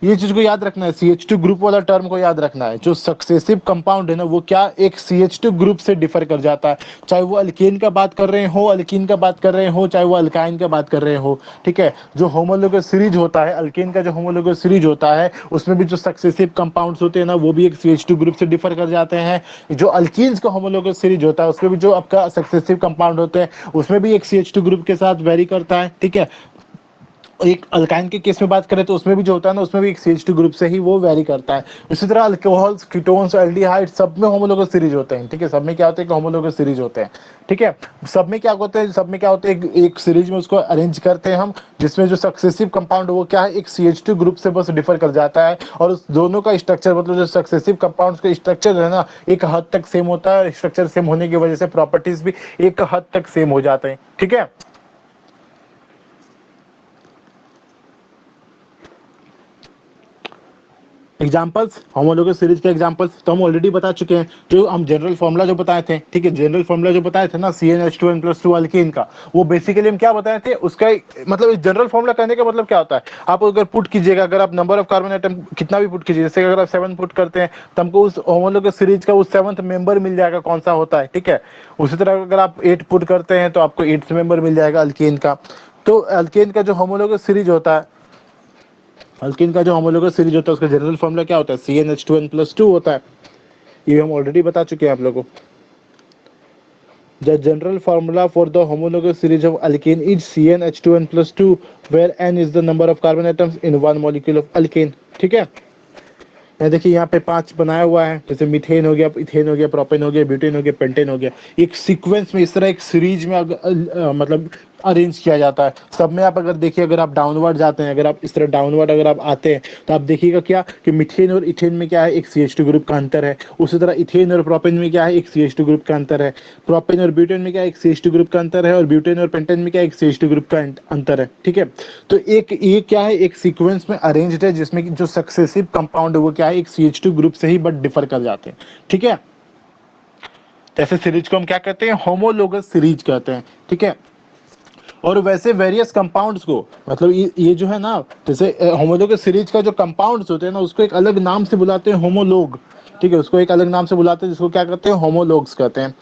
ये चीज को याद रखना है, CH2 ग्रुप वाला टर्म को याद रखना है। जो सक्सेसिव कंपाउंड है ना वो क्या एक CH2 ग्रुप से डिफर कर जाता है, चाहे वो अल्केन का बात कर रहे हो, अल्कीन का बात कर रहे हो, चाहे वो अल्काइन का बात कर रहे हो, ठीक है। जो होमोलोगस सीरीज होता है, अल्केन का जो होमोलोगस सीरीज होता है उसमें भी जो सक्सेसिव कंपाउंड्स होते हैं ना वो भी एक CH2 ग्रुप से डिफर कर जाते हैं। जो अल्कीन्स का होमोलोगस सीरीज होता है उसमें भी जो आपका सक्सेसिव कंपाउंड होते हैं उसमें भी एक CH2 ग्रुप के साथ वेरी करता है, ठीक है। एक अल्काइन के केस में बात करें तो उसमें भी जो होता है ना उसमें भी एक CH2 ग्रुप से ही वो वेरी करता है। इसी तरह अल्कोहल्स, कीटोन्स, एल्डिहाइड सब में होमोलोगस सीरीज होते हैं, ठीक है। सब में क्या होते हैं, होमोलोगस सीरीज होते हैं, ठीक है। सब में क्या होते हैं, सब में क्या होते हैं, एक सीरीज में उसको अरेंज करते हैं हम, जिसमें जो सक्सेसिव कंपाउंड वो क्या है एक CH2 ग्रुप से बस डिफर कर जाता है और उस दोनों का स्ट्रक्चर मतलब जो सक्सेसिव कंपाउंड्स का स्ट्रक्चर है ना एक हद तक सेम होता है। स्ट्रक्चर सेम होने की वजह से प्रॉपर्टीज भी एक हद तक सेम हो जाते हैं, ठीक है। एग्जाम्पल्स, होमोलोगस सीरीज के एग्जाम्पल्स तो हम ऑलरेडी बता चुके हैं। जो हम जनरल फॉर्मूला जो बताए थे, ठीक है, जनरल फॉर्मूला जो बताए थे ना CnH2n+2 अल्कीन का, वो बेसिकली हम क्या बताए थे उसका मतलब इस जनरल फॉर्मूला कहने का मतलब क्या होता है, आप अगर पुट कीजिएगा, अगर आप नंबर ऑफ कार्बन एटम कितना भी पुट कीजिए, जैसे अगर आप 7 पुट करते हैं तो हमको उस होमोलोगस सीरीज का उस 7th मेंबर मिल जाएगा कौन सा होता है, ठीक है। उसी तरह अगर आप 8 पुट करते हैं तो आपको 8th मेंबर मिल जाएगा अल्कीन का। तो अल्कीन का जो होमोलोगस सीरीज होता है, अल्कीन का जो होमोलोगस सीरीज होता है उसका जनरल फॉर्मूला क्या होता है, CnH2n+2 होता है। ये हम ऑलरेडी बता चुके हैं आप लोगों को। The general formula for the homologous series of alkene is CnH2n+2 where n is the number of carbon atoms in one molecule of alkene, ठीक है। यहाँ देखिए यहाँ पे 5 बनाया हुआ है, जैसे मीथेन हो गया, इथेन हो गया, प्रोपेन हो गया, ब्यूटेन हो गया, पेंटेन हो गया। एक सीक्वेंस में इस तरह एक सीरीज में मतलब अरेंज किया जाता है। सब में आप अगर देखिए, अगर आप डाउनवर्ड जाते हैं, अगर आप इस तरह डाउनवर्ड अगर आप आते हैं तो आप देखिएगा क्या कि मीथेन और इथेन में क्या है, एक CH2 ग्रुप का अंतर है। उसी तरह इथेन और प्रोपेन में क्या है, एक CH2 ग्रुप का अंतर है। प्रोपेन और ब्यूटेन में क्या है, एक CH2 ग्रुप का अंतर है। और ब्यूटेन और पेंटेन में क्या है, एक CH2 ग्रुप का अंतर है। ठीक है, तो एक ये क्या है, एक सीक्वेंस में अरेंज्ड है जिसमें कि जो सक्सेसिव कंपाउंड है वो क्या है, एक CH2 ग्रुप से ही बट डिफर कर जाते हैं। ठीक है, ऐसे सीरीज को हम क्या कहते हैं, होमोलोगस सीरीज कहते हैं। ठीक है, और वैसे वेरियस कंपाउंड्स को, मतलब ये जो है ना, जैसे होमोलोगस सीरीज का जो कंपाउंड्स होते हैं ना, उसको एक अलग नाम से बुलाते हैं, होमोलोग। ठीक है, उसको एक अलग नाम से बुलाते हैं जिसको क्या कहते हैं, होमोलोग्स कहते हैं।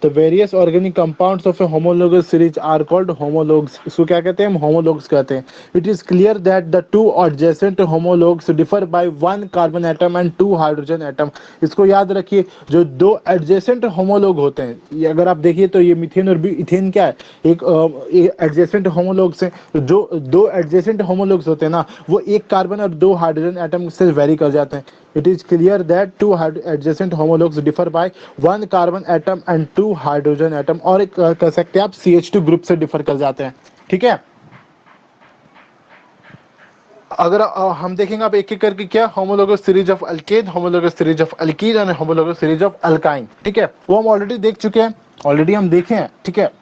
The various organic compounds of a homologous series are called homologues. इसको क्या कहते हैं, हम homologues कहते हैं। It is clear that the two adjacent homologues differ by one carbon atom and two hydrogen atom. इसको याद रखिए, जो दो adjacent homolog होते हैं, ये अगर आप देखिए तो ये मीथेन और इथेन क्या है, एक adjacent homologues हैं। जो दो adjacent homologues होते हैं ना, वो एक कार्बन और दो हाइड्रोजन एटम से वेरी कर जाते हैं। It is clear that two adjacent homologues differ by one carbon atom and two hydrogen atom, और एक कह सकते हैं आप CH2 ग्रुप से डिफर कर जाते हैं। ठीक है, अगर हम देखेंगे आप एक एक करके, क्या homologous series of alkane, homologous series of alkyne और होमोलोगस सीरीज ऑफ अल्काइन। ठीक है, वो हम ऑलरेडी देख चुके हैं, ऑलरेडी हम देखे हैं। ठीक है,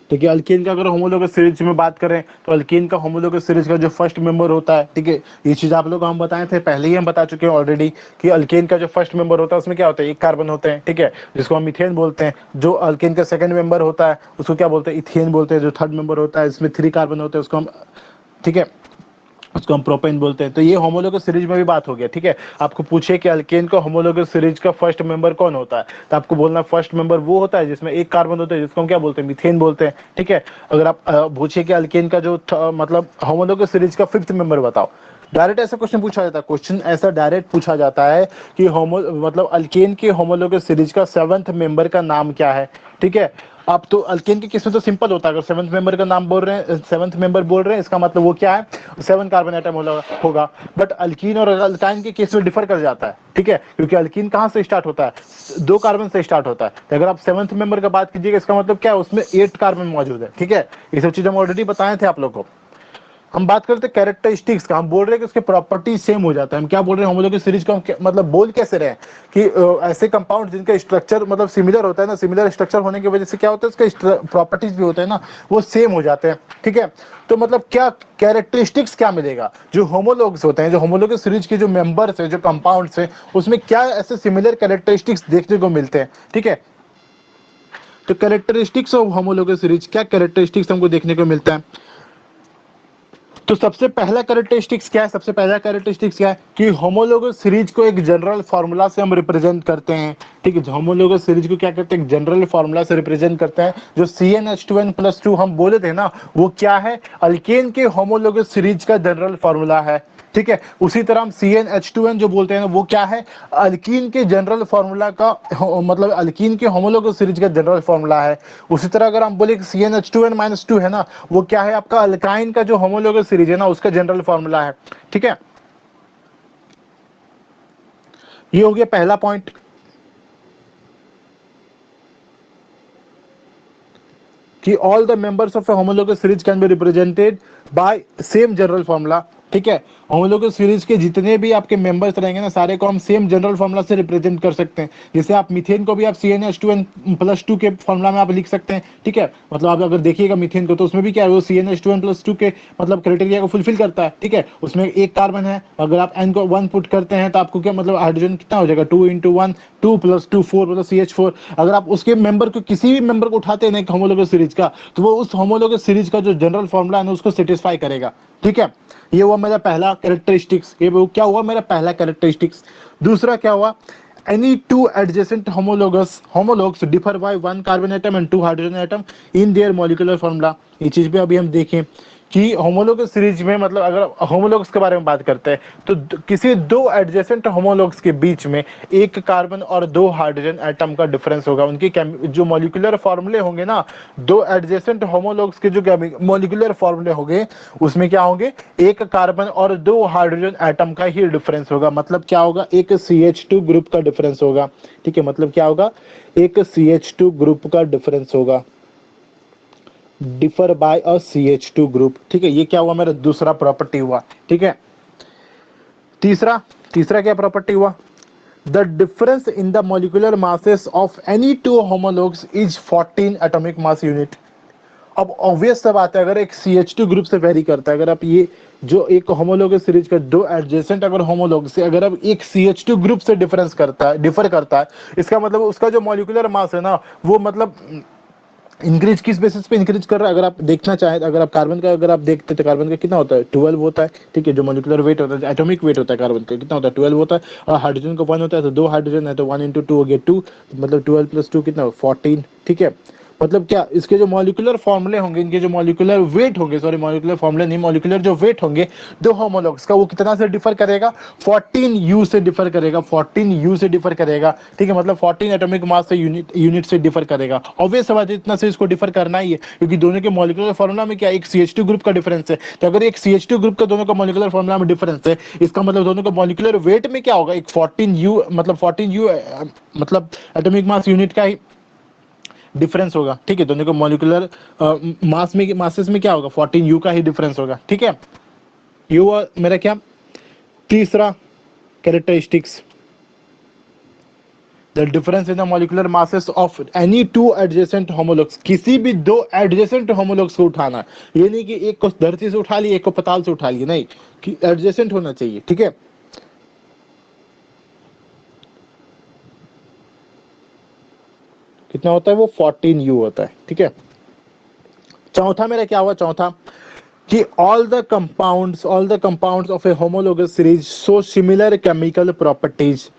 देखिए अल्केन का अगर होमोलोगस सीरीज में बात करें तो अल्केन का होमोलोगस सीरीज का जो फर्स्ट मेंबर होता है, ठीक है, ये चीज आप लोग को हम बताए थे, पहले ही हम बता चुके हैं ऑलरेडी कि अल्केन का जो फर्स्ट मेंबर होता है उसमें क्या होता है, एक कार्बन होते हैं। ठीक है, जिसको हम मीथेन बोलते हैं। जो अल्केन का सेकंड मेंबर होता है उसको क्या बोलते हैं, इथेन बोलते हैं। जो थर्ड मेंबर होता है इसमें 3 कार्बन होते हैं उसको हम, ठीक है, उसको हम प्रोपेन बोलते हैं। तो ये होमोलोगस सीरीज में भी बात हो गया। ठीक है, आपको पूछे कि अल्केन का होमोलोगस सीरीज का फर्स्ट मेंबर कौन होता है, तो आपको बोलना फर्स्ट मेंबर वो होता है जिसमें एक कार्बन होता है, जिसको हम क्या बोलते हैं, मीथेन बोलते हैं। ठीक है, अगर आप पूछे कि अल्केन का जो मतलब होमोलोगस सीरीज का फिफ्थ मेंबर बताओ, डायरेक्ट ऐसा क्वेश्चन पूछा जाता है, क्वेश्चन ऐसा डायरेक्ट पूछा जाता है कि होमो मतलब अल्केन के होमोलोगस सीरीज का 7th मेंबर का नाम क्या है। ठीक है, आप तो अल्केन के केस में तो सिंपल होता है, अगर 7th मेंबर का नाम बोल रहे हैं, 7th मेंबर बोल रहे हैं, इसका मतलब वो क्या है, 7 कार्बन एटम होगा। बट अल्कीन और अल्काइन के केस में डिफर कर जाता है। ठीक है, क्योंकि अल्कीन कहाँ से स्टार्ट होता है, 2 कार्बन से स्टार्ट होता है। तो अगर आप 7th मेंबर का बात कीजिएगा, इसका मतलब क्या है, उसमें 8 कार्बन मौजूद है। ठीक है, ये सब चीज हम ऑलरेडी बताए थे आप लोग को। हम बात करते हैं कैरेक्टरिस्टिक्स का, हम बोल रहे हैं कि उसके प्रॉपर्टी सेम हो जाता है। हम क्या बोल रहे हैं, होमोलोगस सीरीज को हम मतलब बोल कैसे रहे हैं कि ऐसे कंपाउंड जिनका स्ट्रक्चर मतलब सिमिलर होता है ना, सिमिलर स्ट्रक्चर होने की वजह से क्या होता है, उसके प्रॉपर्टीज भी होते हैं ना, वो सेम हो जाते हैं। ठीक है, तो मतलब क्या कैरेक्टरिस्टिक्स क्या मिलेगा, जो होमोलोग्स होते हैं, जो होमोलोगस सीरीज के जो मेंबर्स है, जो कंपाउंड्स है, उसमें क्या ऐसे सिमिलर कैरेक्टरिस्टिक्स देखने को मिलते हैं। ठीक है, तो कैरेक्टरिस्टिक्स ऑफ होमोलोगस सीरीज, क्या कैरेक्टरिस्टिक्स हमको देखने को मिलता है। तो सबसे पहला कैरेक्टरिस्टिक्स क्या है, सबसे पहला कैरेक्टरिस्टिक्स क्या है कि होमोलोगस सीरीज को एक जनरल फार्मूला से हम रिप्रेजेंट करते हैं। ठीक है, होमोलोगस सीरीज को क्या करते हैं, जनरल फार्मूला से रिप्रेजेंट करते हैं। जो CnH2n+2 हम बोले थे ना, वो क्या है, अल्केन के होमोलोगस सीरीज का जनरल फार्मूला है। ठीक है, उसी तरह हम CnH2n जो बोलते हैं ना, वो क्या है, अल्कीन के जनरल फार्मूला का मतलब अल्कीन के होमोलोगस सीरीज का जनरल फार्मूला है। उसी तरह अगर हम बोले कि CnH2n-2 है ना, वो क्या है, आपका अल्काइन का जो होमोलोगस सीरीज है ना, उसका जनरल फार्मूला है। ठीक है, ये हो गया पहला पॉइंट कि all the members of a homologous series can be represented by same general formula। ठीक है। होमोलोगस सीरीज के जितने भी आपके मेंबर्स रहेंगे ना, सारे को हम सेम जनरल फॉर्मूला से रिप्रेजेंट कर सकते हैं। जैसे आप मीथेन को भी आप CnH2n+2 के फॉर्मूला में आप लिख सकते हैं, ठीक है। मतलब आप अगर देखिएगा मीथेन को, तो उसमें भी क्या है, वो CnH2n+2 के मतलब क्राइटेरिया को फुलफिल करता है, ठीक है। उसमें एक कार्बन है, अगर आप n को 1 पुट करते हैं तो आपको क्या मतलब हाइड्रोजन कितना हो जाएगा, 2 × 1 2 + 2 4 मतलब CH4। अगर आप उसके मेंबर को, किसी भी मेंबर को उठाते हैं ना एक होमोलोगस सीरीज का, तो वो उस होमोलोगस सीरीज का जो जनरल फॉर्मूला है ना उसको सेटिस्फाई करेगा, ठीक है। ये हुआ मेरा पहला कैरेक्टरिस्टिक्स, ये वो क्या हुआ मेरा पहला कैरेक्टरिस्टिक्स। दूसरा क्या हुआ, any two adjacent homologs differ by one carbon atom and two hydrogen atom in their molecular formula। ये चीज भी अभी हम देखें कि होमोलोगस सीरीज में, मतलब अगर होमोलोग्स के बारे में बात करते हैं तो किसी दो एडजेसेंट होमोलोग्स के बीच में एक कार्बन और दो हाइड्रोजन एटम का डिफरेंस होगा। उनकी जो मॉलिक्यूलर फॉर्मूले होंगे ना, दो एडजेसेंट होमोलोग्स के जो मॉलिक्यूलर फॉर्मूले होंगे उसमें क्या होंगे, एक कार्बन और दो हाइड्रोजन एटम का ही डिफरेंस होगा। मतलब क्या होगा, एक CH2 ग्रुप का डिफरेंस होगा, ठीक है। मतलब क्या होगा, एक CH2 ग्रुप का डिफरेंस होगा, differ by a CH2 group, ठीक है। ये क्या हुआ मेरा दूसरा प्रॉपर्टी हुआ, ठीक है। तीसरा तीसरा क्या प्रॉपर्टी हुआ, the difference in the molecular masses of any two homologs is 14 atomic mass unit. अब ऑब्वियस सा बात है, अगर एक CH2 ग्रुप से वेरी करता है, अगर आप ये जो एक होमोलोगस सीरीज का दो एडजेसेंट अगर होमोलोग से अगर अब एक CH2 ग्रुप से डिफर करता है, इसका मतलब उसका जो मॉलिक्यूलर मास है ना, वो मतलब इंक्रीज किस बेसिस पे इंक्रीज कर रहा है। अगर आप देखना चाहें, अगर आप कार्बन का अगर आप देखते हैं तो कार्बन का कितना होता है, 12 होता है, ठीक है। जो मॉलिक्यूलर वेट होता है, एटॉमिक वेट होता है कार्बन का कितना होता है, 12 होता है। और हाइड्रोजन का 1 होता है, तो दो हाइड्रोजन है तो 1 × 2 हो गया 2, मतलब 12 + 2 कितना, 14, ठीक है। मतलब क्या, इसके जो मॉलिक्यूलर फॉर्मूले होंगे, इनके जो मॉलिक्यूलर वेट होंगे, सॉरी मॉलिक्यूलर फॉर्मूले नहीं, मॉलिक्यूलर जो वेट होंगे दो होमोलॉग्स का, वो कितना से डिफर करेगा, 14U से डिफर करेगा, 14U से डिफर करेगा, ठीक है। मतलब 14 एटॉमिक मास से यूनिट से डिफर करेगा। ऑब्वियस बात है, इतना से इसको डिफर करना ही है, क्योंकि दोनों के मॉलिक्यूलर फॉर्मूला में क्या एक CH2 ग्रुप का डिफरेंस है। तो अगर एक CH2 ग्रुप का दोनों का मॉलिक्यूलर फॉर्मूला में डिफरेंस है, इसका मतलब दोनों का मॉलिक्यूलर वेट में क्या होगा, एक 14U मतलब 14U मतलब एटॉमिक मास यूनिट का ही डिफरेंस होगा, ठीक है। दोनों को मॉलिक्यूलर मास में मासेस में क्या होगा, 14U का ही डिफरेंस होगा, ठीक है। ये हुआ मेरा क्या, तीसरा characteristics, the difference in the molecular masses of any two adjacent homologs. किसी भी दो एडजेसेंट होमोलॉग्स को उठाना, ये नहीं कि एक को धरती से उठा लिया एक को पताल से उठा लिया, नहीं, कि एडजेसेंट होना चाहिए, ठीक है। कितना होता है वो, 14U होता है, ठीक है। चौथा मेरा क्या हुआ, चौथा कि all the compounds of a homologous series show similar chemical properties।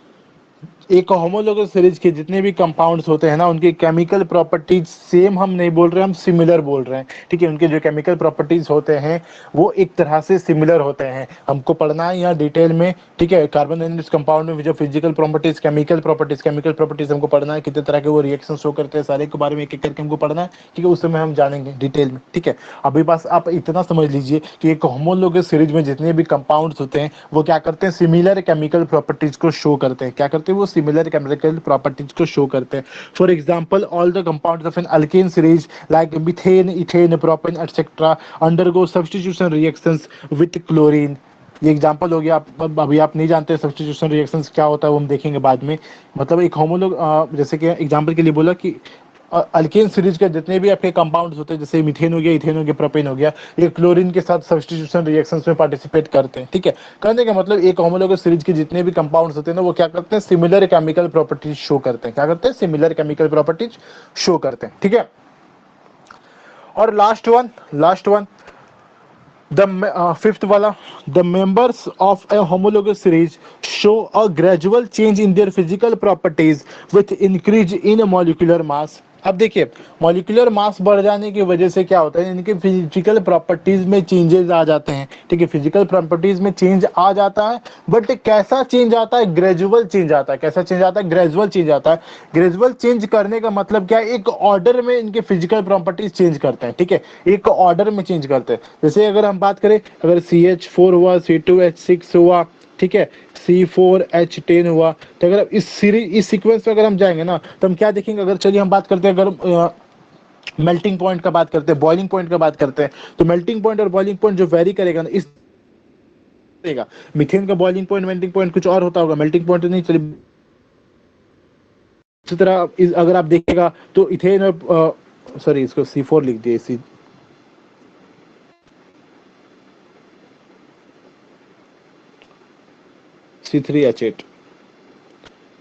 एक होमोलोगस सीरीज के जितने भी कंपाउंड्स होते हैं ना, उनकी केमिकल प्रॉपर्टीज सेम हम नहीं बोल रहे, हम सिमिलर बोल रहे हैं, ठीक है। उनके जो केमिकल प्रॉपर्टीज होते हैं वो एक तरह से सिमिलर होते हैं। हमको पढ़ना है यहाँ डिटेल में, ठीक है। कार्बन एंड इस कंपाउंड में जो फिजिकल प्रॉपर्टीज, केमिकल प्रॉपर्टीज हमको पढ़ना है, कितने तरह के वो रिएक्शन शो करते हैं, सारे के बारे में एक एक करके हमको पढ़ना है, ठीक है। उस समय हम जानेंगे डिटेल में, ठीक है। अभी बस आप इतना समझ लीजिए कि एक होमोलोगस सीरीज में जितने भी कंपाउंड्स होते हैं वो क्या करते हैं, सिमिलर केमिकल प्रॉपर्टीज को शो करते हैं। क्या करते हैं वो, सिमिलर केमिकल प्रॉपर्टीज को शो करते हैं। For example, all the compounds of an alkane series like methane, ethane, propane etcetera undergo substitution reactions with chlorine. ये एग्जांपल हो गया। अभी आप नहीं जानते सब्स्टिट्यूशन रिएक्शंस क्या होता है, वो हम देखेंगे बाद में। मतलब एक होमोलोग, जैसे कि एग्जांपल के लिए बोला कि अल्केन सीरीज के जितने भी आपके कंपाउंड्स होते हैं, जैसे मीथेन हो गया, इथेन हो गया, प्रोपेन हो गया, ये क्लोरीन के साथ सब्स्टिट्यूशन रिएक्शंस में पार्टिसिपेट करते हैं, ठीक है। कहने का मतलब एक होमोलोगस सीरीज के जितने भी कंपाउंड्स होते हैं ना, वो क्या करते हैं, सिमिलर केमिकल प्रॉपर्टीज शो करते हैं। क्या करते हैं, सिमिलर केमिकल प्रॉपर्टीज शो करते हैं, ठीक है। और last one the fifth wala, the members of a homologous series show a gradual change in their physical properties with increase in molecular mass। अब देखिए, मॉलिक्यूलर मास बढ़ जाने की वजह से क्या होता है, इनके फिजिकल प्रॉपर्टीज में चेंजेस आ जाते हैं, ठीक है। फिजिकल प्रॉपर्टीज में चेंज आ जाता है, बट कैसा चेंज आता है, ग्रेजुअल चेंज आता है। कैसा चेंज आता है, ग्रेजुअल चेंज आता है। ग्रेजुअल चेंज करने का मतलब क्या है, एक ऑर्डर में इनके फिजिकल प्रॉपर्टीज चेंज करते हैं, ठीक है। एक ऑर्डर में चेंज करते हैं। जैसे अगर हम बात करें, अगर CH4 हुआ, C2H6 हुआ, ठीक है, C4H10 हुआ, तो अगर इस सीक्वेंस में अगर हम जाएंगे ना, तो हम क्या देखेंगे, अगर चलिए हम बात करते हैं, अगर मेल्टिंग पॉइंट का बात करते हैं, बॉइलिंग पॉइंट का बात करते हैं, तो मेल्टिंग पॉइंट और बॉइलिंग पॉइंट जो वेरी करेगा ना, इस देगा। मीथेन का बॉइलिंग पॉइंट मेल्टिंग पॉइंट कुछ और होता होगा, मेल्टिंग पॉइंट तो नहीं चलिए। इसी तरह अगर आप देखिएगा तो इथेन और सॉरी इसको C4 लिख दिए, C3H8।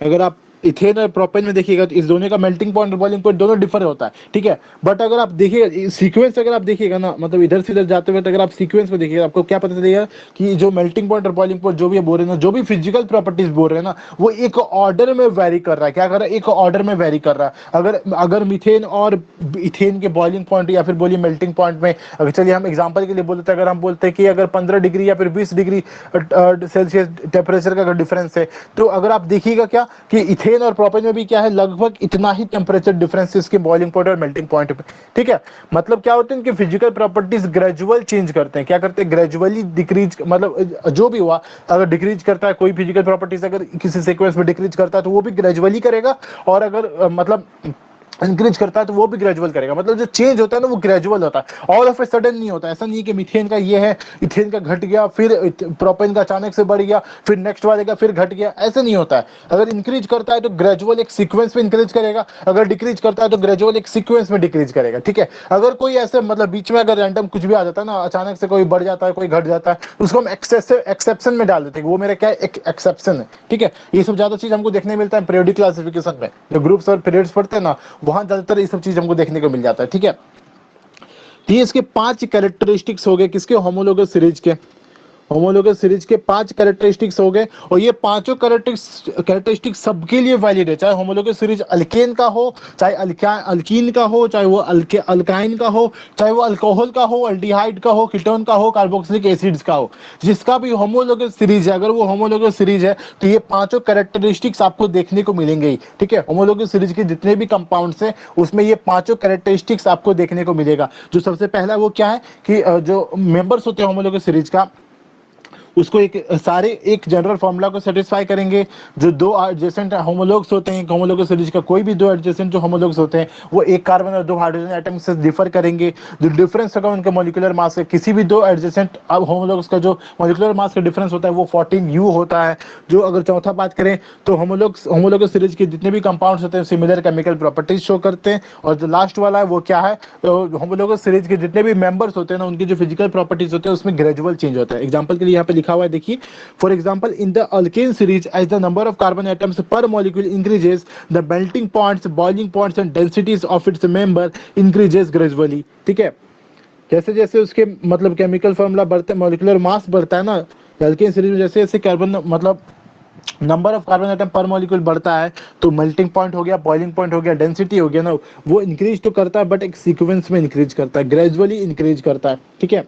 अगर आप इथेन और प्रोपेन में देखिएगा तो इस दोनों का मेल्टिंग पॉइंट और बॉइलिंग पॉइंट दोनों डिफर होता है, ठीक है। बट अगर आप देखिएगा सीक्वेंस, अगर आप देखिएगा ना, मतलब इधर से इधर जाते हुए अगर आप सीक्वेंस में देखिएगा, आपको क्या पता चलेगा कि जो मेल्टिंग पॉइंट और बॉइलिंग पॉइंट जो भी बोल रहे हैं ना, जो भी फिजिकल प्रॉपर्टीज बोल रहे हैं ना, वो एक ऑर्डर में वेरी कर रहा है। क्या कर रहा है? एक ऑर्डर में वेरी कर रहा है। अगर अगर मीथेन और इथेन के बॉइलिंग पॉइंट या फिर बोलिए मेल्टिंग पॉइंट में, अगर चलिए हम एग्जांपल के लिए बोलते हैं, अगर हम बोलते हैं कि अगर 15 डिग्री या फिर 20 डिग्री सेल्सियस टेम्परेचर का अगर डिफरेंस है, तो अगर आप देखिएगा क्या कि इथेन और प्रोपेन में भी क्या है, लगभग इतना ही टेम्परेचर डिफरेंस है इसके बॉइलिंग पॉइंट और मेल्टिंग पॉइंट पे, ठीक है। मतलब क्या होते हैं, इनके फिजिकल प्रॉपर्टीज ग्रेजुअल चेंज करते हैं। क्या करते हैं? ग्रेजुअली डिक्रीज, मतलब जो भी हुआ, अगर डिक्रीज करता है कोई फिजिकल प्रॉपर्टीज, अगर किसी सीक्वेंस में डिक्रीज करता है तो वो भी ग्रेजुअली करेगा, और अगर मतलब इंक्रीज करता है तो वो भी ग्रेजुअल करेगा। मतलब जो चेंज होता है ना वो ग्रेजुअल होता है, ऑल ऑफ ए सडन नहीं होता। ऐसा नहीं है कि मीथेन का ये है, इथेन का घट गया, फिर प्रोपेन का अचानक से बढ़ गया, फिर नेक्स्ट वाले का फिर घट गया, ऐसे नहीं होता है। अगर इंक्रीज करता है तो ग्रेजुअल एक सीक्वेंस में इंक्रीज करेगा, अगर डिक्रीज करता है तो ग्रेजुअल एक सीक्वेंस में डिक्रीज करेगा, ठीक है। अगर कोई ऐसे मतलब बीच में अगर रैंडम कुछ भी आ जाता है ना, अचानक से कोई बढ़ जाता है कोई घट जाता है, उसको हम एक्सेप्शन में डाल देते हैं। वो मेरा क्या है? एक एक्सेप्शन है, ठीक है। ये सब ज्यादा चीज हमको देखने मिलता है पीरियोडिक क्लासिफिकेशन में, जो ग्रुप्स और पीरियड्स पढ़ते हैं ना, वहां ज्यादातर ये सब चीज हमको देखने को मिल जाता है, ठीक है। तो ये इसके 5 कैरेक्टरिस्टिक्स हो गए किसके? होमोलोगस सीरीज के। होमोलोगस सीरीज के 5 कैरेक्टरिस्टिक्स हो गए, और ये पांचों कैरेक्टरिस्टिक्स सबके लिए वैलिड है, चाहे होमोलोगस सीरीज अल्केन का हो, चाहे अल्कीन का हो, चाहे वो अल्काइन का हो, चाहे वो अल्कोहल का हो, अल्डिहाइड का हो, कीटोन का हो, कार्बोक्सिलिक एसिड्स का हो, जिसका भी होमोलोगस सीरीज है, अगर वो होमोलोगस सीरीज है तो ये पांचों कैरेक्टरिस्टिक्स आपको देखने को मिलेंगे ही, ठीक है। होमोलोगस सीरीज के जितने भी कंपाउंड्स हैं उसमें ये पांचों कैरेक्टरिस्टिक्स आपको देखने को मिलेगा। जो सबसे पहला वो क्या है कि जो मेंबर्स होते हैं होमोलोगस सीरीज का, उसको एक सारे एक जनरल फॉर्मूला को सेटिस्फाई करेंगे। जो दो एडजेसेंट होमोलोग्स होते हैं होमोलोगस सीरीज का, कोई भी दो एडजेसेंट जो होमोलोग्स होते हैं वो एक कार्बन और दो हाइड्रोजन एटम से डिफर करेंगे। जो डिफरेंस होगा उनके मॉलिक्यूलर मास से, किसी भी दो एडजेसेंट होमोलोग्स का जो मॉलिक्यूलर मास का डिफरेंस होता है वो 14U होता है। जो अगर चौथा बात करें तो होमोलोगस सीरीज के जितने भी कंपाउंड्स होते हैं सिमिलर केमिकल प्रॉपर्टीज शो करते हैं। और जो लास्ट वाला है वो क्या है? तो होमोलोगस सीरीज के जितने भी मेंबर्स होते हैं ना, उनकी जो फिजिकल प्रॉपर्टीज होते हैं उसमें ग्रेजुअल चेंज होता है। एग्जांपल के लिए यहाँ पे लिखा हुआ है, देखिए, for example in the alkane series as the number of carbon atoms per molecule increases, the melting points, boiling points and densities of its member increases gradually, ठीक है। जैसे जैसे उसके मतलब केमिकल फॉर्मूला बढ़ते, मॉलिक्यूलर मास बढ़ता है ना अल्केन सीरीज में, जैसे जैसे कार्बन मतलब नंबर ऑफ कार्बन एटम पर मॉलिक्यूल बढ़ता है, तो मेल्टिंग पॉइंट हो गया, बॉइलिंग पॉइंट हो गया, डेंसिटी हो गया ना, वो इंक्रीज तो करता है बट एक सीक्वेंस में इंक्रीज करता है, ग्रेजुअली इंक्रीज करता है, ठीक है।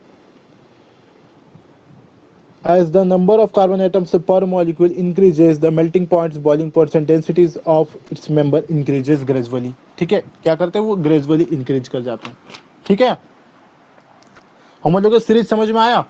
As the number of carbon atoms per molecule increases, the melting points, boiling points and densities of its member increases gradually, ठीक है। क्या करते हैं? वो ग्रेजुअली इंक्रीज कर जाते हैं, ठीक है। होमोलोगस सीरीज समझ में आया?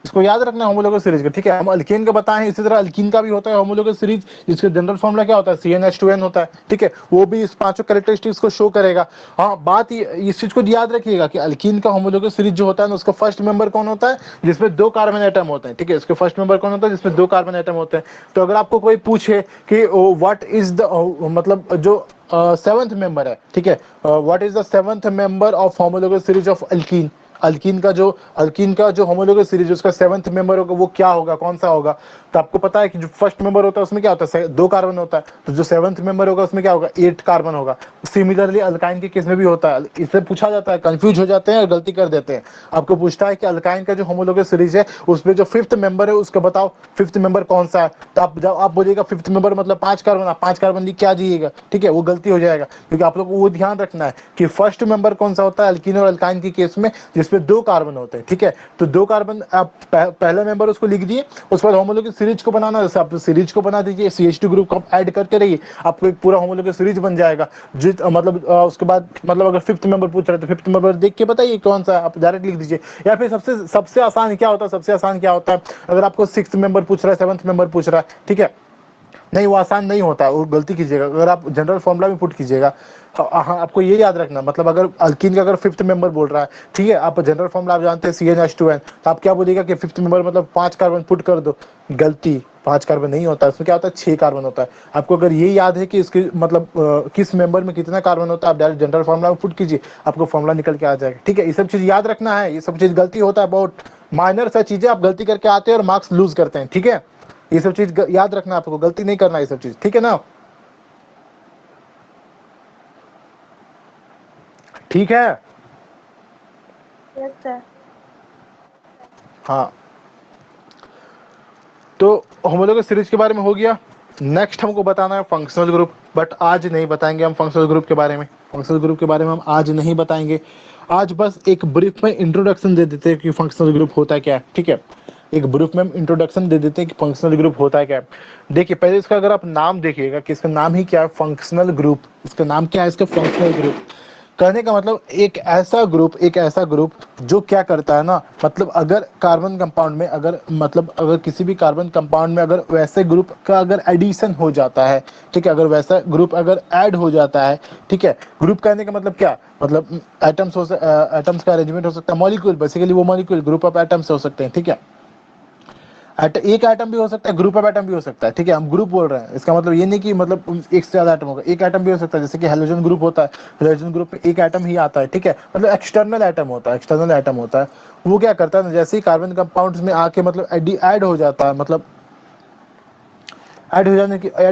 इसको याद रखना होमोलोगस सीरीज का, ठीक है। हम अल्केन का बताएं, इसी तरह अल्कीन का भी होता है होमोलोगस सीरीज, जिसका जनरल फॉर्मूला क्या होता है? CnH2n होता है, ठीक है। वो भी इस पांचों कैरेक्टरिस्टिक्स को शो करेगा। हाँ, बात इस चीज को याद रखिएगा कि अल्कीन का होमोलोगस सीरीज जो होता है ना, उसका फर्स्ट मेंबर कौन होता है? जिसमें दो कार्बन एटम होते हैं, ठीक है। उसके फर्स्ट मेंबर कौन होता है? जिसमें दो कार्बन एटम होते हैं। तो अगर आपको कोई पूछे कि व्हाट इज द मतलब जो सेवंथ मेंबर है, ठीक है, what is the seventh member of homologous series of alkyne, alkyne का जो होमोलोगस सीरीज उसका सेवंथ मेंबर होगा वो क्या होगा, कौन सा होगा? तो आपको पता है कि जो फर्स्ट मेंबर होता है उसमें क्या होता है? दो कार्बन होता है। तो जो सेवंथ मेंबर होगा उसमें क्या होगा? 8 कार्बन होगा। सिमिलरली अल्काइन के केस में भी होता है। इससे पूछा जाता है, कंफ्यूज हो जाते हैं और गलती कर देते हैं। आपको पूछता है कि अल्काइन का जो होमोलोगस सीरीज है उसमें जो फिफ्थ मेंबर है उसका बताओ, फिफ्थ मेंबर कौन सा है? तो आप जब आप बोलिएगा फिफ्थ मेंबर मतलब 5 कार्बन, आप 5 कार्बन लिख के आ जाइएगा, ठीक है। वो गलती हो जाएगा, क्योंकि आप लोग को वो ध्यान रखना है कि फर्स्ट मेंबर कौन सा होता है अल्कीन और अल्काइन के केस में, जिसमें दो कार्बन होते हैं, ठीक है। तो दो कार्बन आप पहला मेंबर उसको लिख दिए, उसके बाद होमोलोगस सीरीज को बनाना, जैसे आप सीरीज को बना दीजिए, CH2 ग्रुप को ऐड करते रहिए, आपको एक पूरा होमोलोगस सीरीज बन जाएगा। मतलब उसके बाद मतलब अगर फिफ्थ मेंबर पूछ रहे तो फिफ्थ मेंबर देख के बताइए कौन सा, आप डायरेक्ट लिख दीजिए। या फिर सबसे आसान क्या होता है? सबसे आसान क्या होता है? अगर आपको सिक्स्थ मेंबर पूछ रहा है, सेवंथ मेंबर पूछ रहा है, ठीक है, नहीं, वो आसान नहीं होता है, वो गलती कीजिएगा अगर आप जनरल फॉर्मूला में पुट कीजिएगा। हाँ, आपको ये याद रखना, मतलब अगर अल्कीन का अगर फिफ्थ मेंबर बोल रहा है, ठीक है, आप जनरल फॉर्मूला आप जानते हैं CnH2n, तो आप क्या बोलिएगा कि फिफ्थ मेंबर मतलब 5 कार्बन पुट कर दो। गलती, 5 कार्बन नहीं होता है, उसमें क्या होता है 6 कार्बन होता है। आपको अगर ये याद है कि इसके मतलब किस मेंबर में कितना कार्बन होता है, आप डायरेक्ट जनरल फॉर्मूला में पुट कीजिए, आपको फॉर्मूला निकल के आ जाएगा। ठीक है, ये सब चीज याद रखना है, ये सब चीज गलती होता है, बहुत माइनर सा चीजें आप गलती करके आते हैं और मार्क्स लूज करते हैं। ठीक है, ये सब चीज याद रखना, आपको गलती नहीं करना ये सब चीज, ठीक है ना। ठीक है, यस सर। हाँ, तो होमोलॉगस सीरीज के बारे में हो गया। नेक्स्ट हमको बताना है फंक्शनल ग्रुप, बट आज नहीं बताएंगे हम फंक्शनल ग्रुप के बारे में। फंक्शनल ग्रुप के बारे में हम आज नहीं बताएंगे। आज बस एक ब्रीफ में इंट्रोडक्शन दे देते हैं कि फंक्शनल ग्रुप होता है क्या है। ठीक है, एक ब्रीफ में हम इंट्रोडक्शन दे देते हैं कि फंक्शनल ग्रुप होता है क्या है। देखिए, पहले इसका अगर आप नाम देखिएगा कि इसका नाम ही क्या है, फंक्शनल ग्रुप। इसका नाम क्या है, इसका फंक्शनल ग्रुप। कहने का मतलब एक ऐसा ग्रुप जो क्या करता है ना, मतलब अगर कार्बन कंपाउंड में अगर मतलब अगर किसी भी कार्बन कंपाउंड में अगर वैसे ग्रुप का अगर एडिशन हो जाता है, ठीक है, अगर वैसा ग्रुप अगर ऐड हो जाता है, ठीक है, ग्रुप कहने का मतलब क्या, मतलब एटम्स का अरेंजमेंट हो सकता है, मॉलिक्यूल, बेसिकली वो मॉलिक्यूल ग्रुप ऑफ एटम्स हो सकते हैं। ठीक है, एक एटम भी हो सकता है, ग्रुप ऑफ एटम भी हो सकता है। ठीक है, हम ग्रुप बोल रहे हैं, इसका मतलब ये नहीं कि मतलब एक से ज्यादा एटम होगा, एक एटम भी हो सकता है, जैसे कि हेलोजन ग्रुप होता है, हेलोजन ग्रुप में एक एटम ही आता है। ठीक है, मतलब एक्सटर्नल एटम होता है, एक्सटर्नल एटम होता है। वो क्या करता है ना, जैसे ही कार्बन कंपाउंड्स में आके मतलब ऐड हो जाता है, मतलब ऐड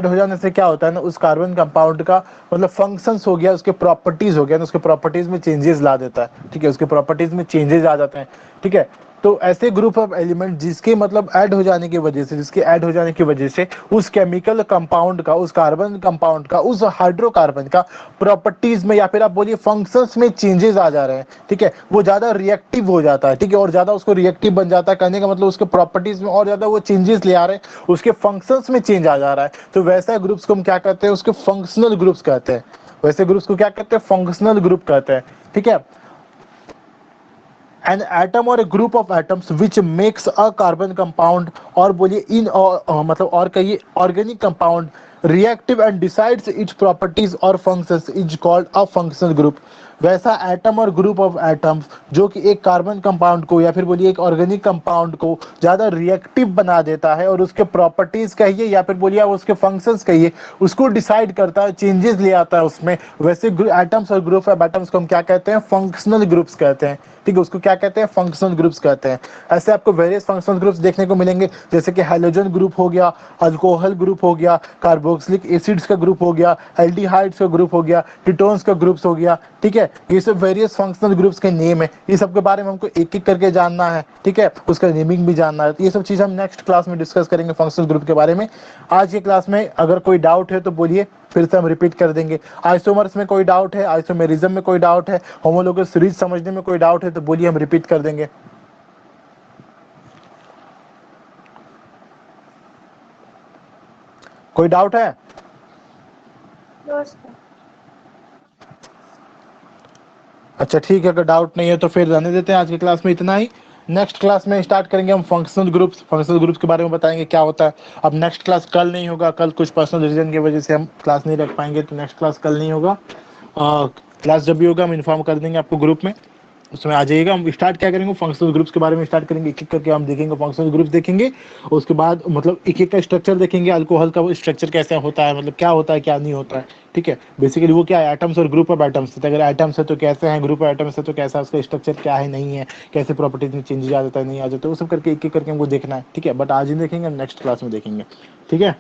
हो जाने से क्या होता है ना, उस कार्बन कंपाउंड का मतलब फंक्शंस हो गया, उसके प्रॉपर्टीज हो गया ना, उसके प्रॉपर्टीज में चेंजेस ला देता है। ठीक है, उसके प्रॉपर्टीज में चेंजेस आ जाते हैं। ठीक है, तो ऐसे ग्रुप ऑफ एलिमेंट जिसके मतलब ऐड हो जाने की वजह से, उस केमिकल कंपाउंड का, उस कार्बन कंपाउंड का, उस हाइड्रोकार्बन का प्रॉपर्टीज में या फिर आप बोलिए फंक्शंस में चेंजेस आ जा रहे हैं। ठीक है, वो ज्यादा रिएक्टिव हो जाता है। ठीक है, और ज्यादा उसको रिएक्टिव बन जाता है, कहने का मतलब उसके प्रॉपर्टीज में और ज्यादा वो चेंजेस ले आ रहे हैं, उसके फंक्शंस में चेंज आ जा रहा है। तो वैसा ग्रुप्स को हम क्या कहते हैं, उसके फंक्शनल ग्रुप्स कहते हैं। वैसे ग्रुप्स को क्या कहते हैं, फंक्शनल ग्रुप कहते हैं। ठीक है, an atom or a group of atoms which makes a carbon compound और बोलिए इन मतलब और कहिए organic compound reactive and decides its properties or functions is called a functional group। वैसा एटम और ग्रुप ऑफ एटम्स जो कि एक कार्बन कंपाउंड को या फिर बोलिए एक ऑर्गेनिक कंपाउंड को ज्यादा रिएक्टिव बना देता है और उसके प्रॉपर्टीज कहिए या फिर बोलिए उसके फंक्शंस कहिए, उसको डिसाइड करता है, चेंजेस ले आता है उसमें, वैसे एटम्स और ग्रुप ऑफ एटम्स को हम क्या कहते हैं, फंक्शनल ग्रुप्स कहते हैं। ठीक है, उसको क्या कहते हैं, फंक्शनल ग्रुप्स कहते हैं। ऐसे आपको वेरियस फंक्शनल ग्रुप्स देखने को मिलेंगे, जैसे कि हैलोजन ग्रुप हो गया, अल्कोहल ग्रुप हो गया, कार्बोक्सिलिक एसिड्स का ग्रुप हो गया, एल्डिहाइड्स का ग्रुप हो गया, कीटोन्स का ग्रुप्स हो गया। ठीक है, ये सब वेरियस फंक्शनल ग्रुप्स के नेम है, ये सब के बारे में हमको एक एक करके जानना है। ठीक है, उसका नेमिंग भी जानना है। तो ये सब चीज हम नेक्स्ट क्लास में डिस्कस करेंगे फंक्शनल ग्रुप के बारे में। आज के क्लास में अगर कोई डाउट है तो बोलिए, फिर से हम रिपीट कर देंगे। आइसोमर्स में कोई डाउट है, आइसोमेरिज्म में कोई डाउट है, होमोलोगस सीरीज समझने में कोई डाउट है तो बोलिए, हम रिपीट कर देंगे। कोई डाउट है? No sir. अच्छा ठीक है, अगर डाउट नहीं है तो फिर रहने देते हैं, आज की क्लास में इतना ही। नेक्स्ट क्लास में स्टार्ट करेंगे हम फंक्शनल ग्रुप्स के बारे में बताएंगे क्या होता है। अब नेक्स्ट क्लास कल नहीं होगा, कल कुछ पर्सनल रीजन की वजह से हम क्लास नहीं रख पाएंगे, तो नेक्स्ट क्लास कल नहीं होगा। क्लास जब भी होगा हम इन्फॉर्म कर देंगे आपको ग्रुप में, उसमें आ जाइएगा। हम स्टार्ट क्या करेंगे, फंक्शनल ग्रुप्स के बारे में स्टार्ट करेंगे, एक एक करके हम देखेंगे फंक्शनल ग्रुप्स देखेंगे। उसके बाद मतलब एक एक का स्ट्रक्चर देखेंगे, अल्कोहल का स्ट्रक्चर कैसा होता है, मतलब क्या होता है क्या नहीं होता है। ठीक है, बेसिकली वो क्या है, एटम्स और ग्रुप ऑफ एटम्स। अगर एटम्स है तो कैसे हैं, ग्रुप ऑफ एटम्स है तो कैसा उसका स्ट्रक्चर क्या है नहीं है, कैसे प्रॉपर्टीज में चेंजेस आ जाता है नहीं आ जाता है, वो सब करके एक एक करके हमको देखना है। ठीक है, बट आज ही देखेंगे, नेक्स्ट क्लास में देखेंगे। ठीक है।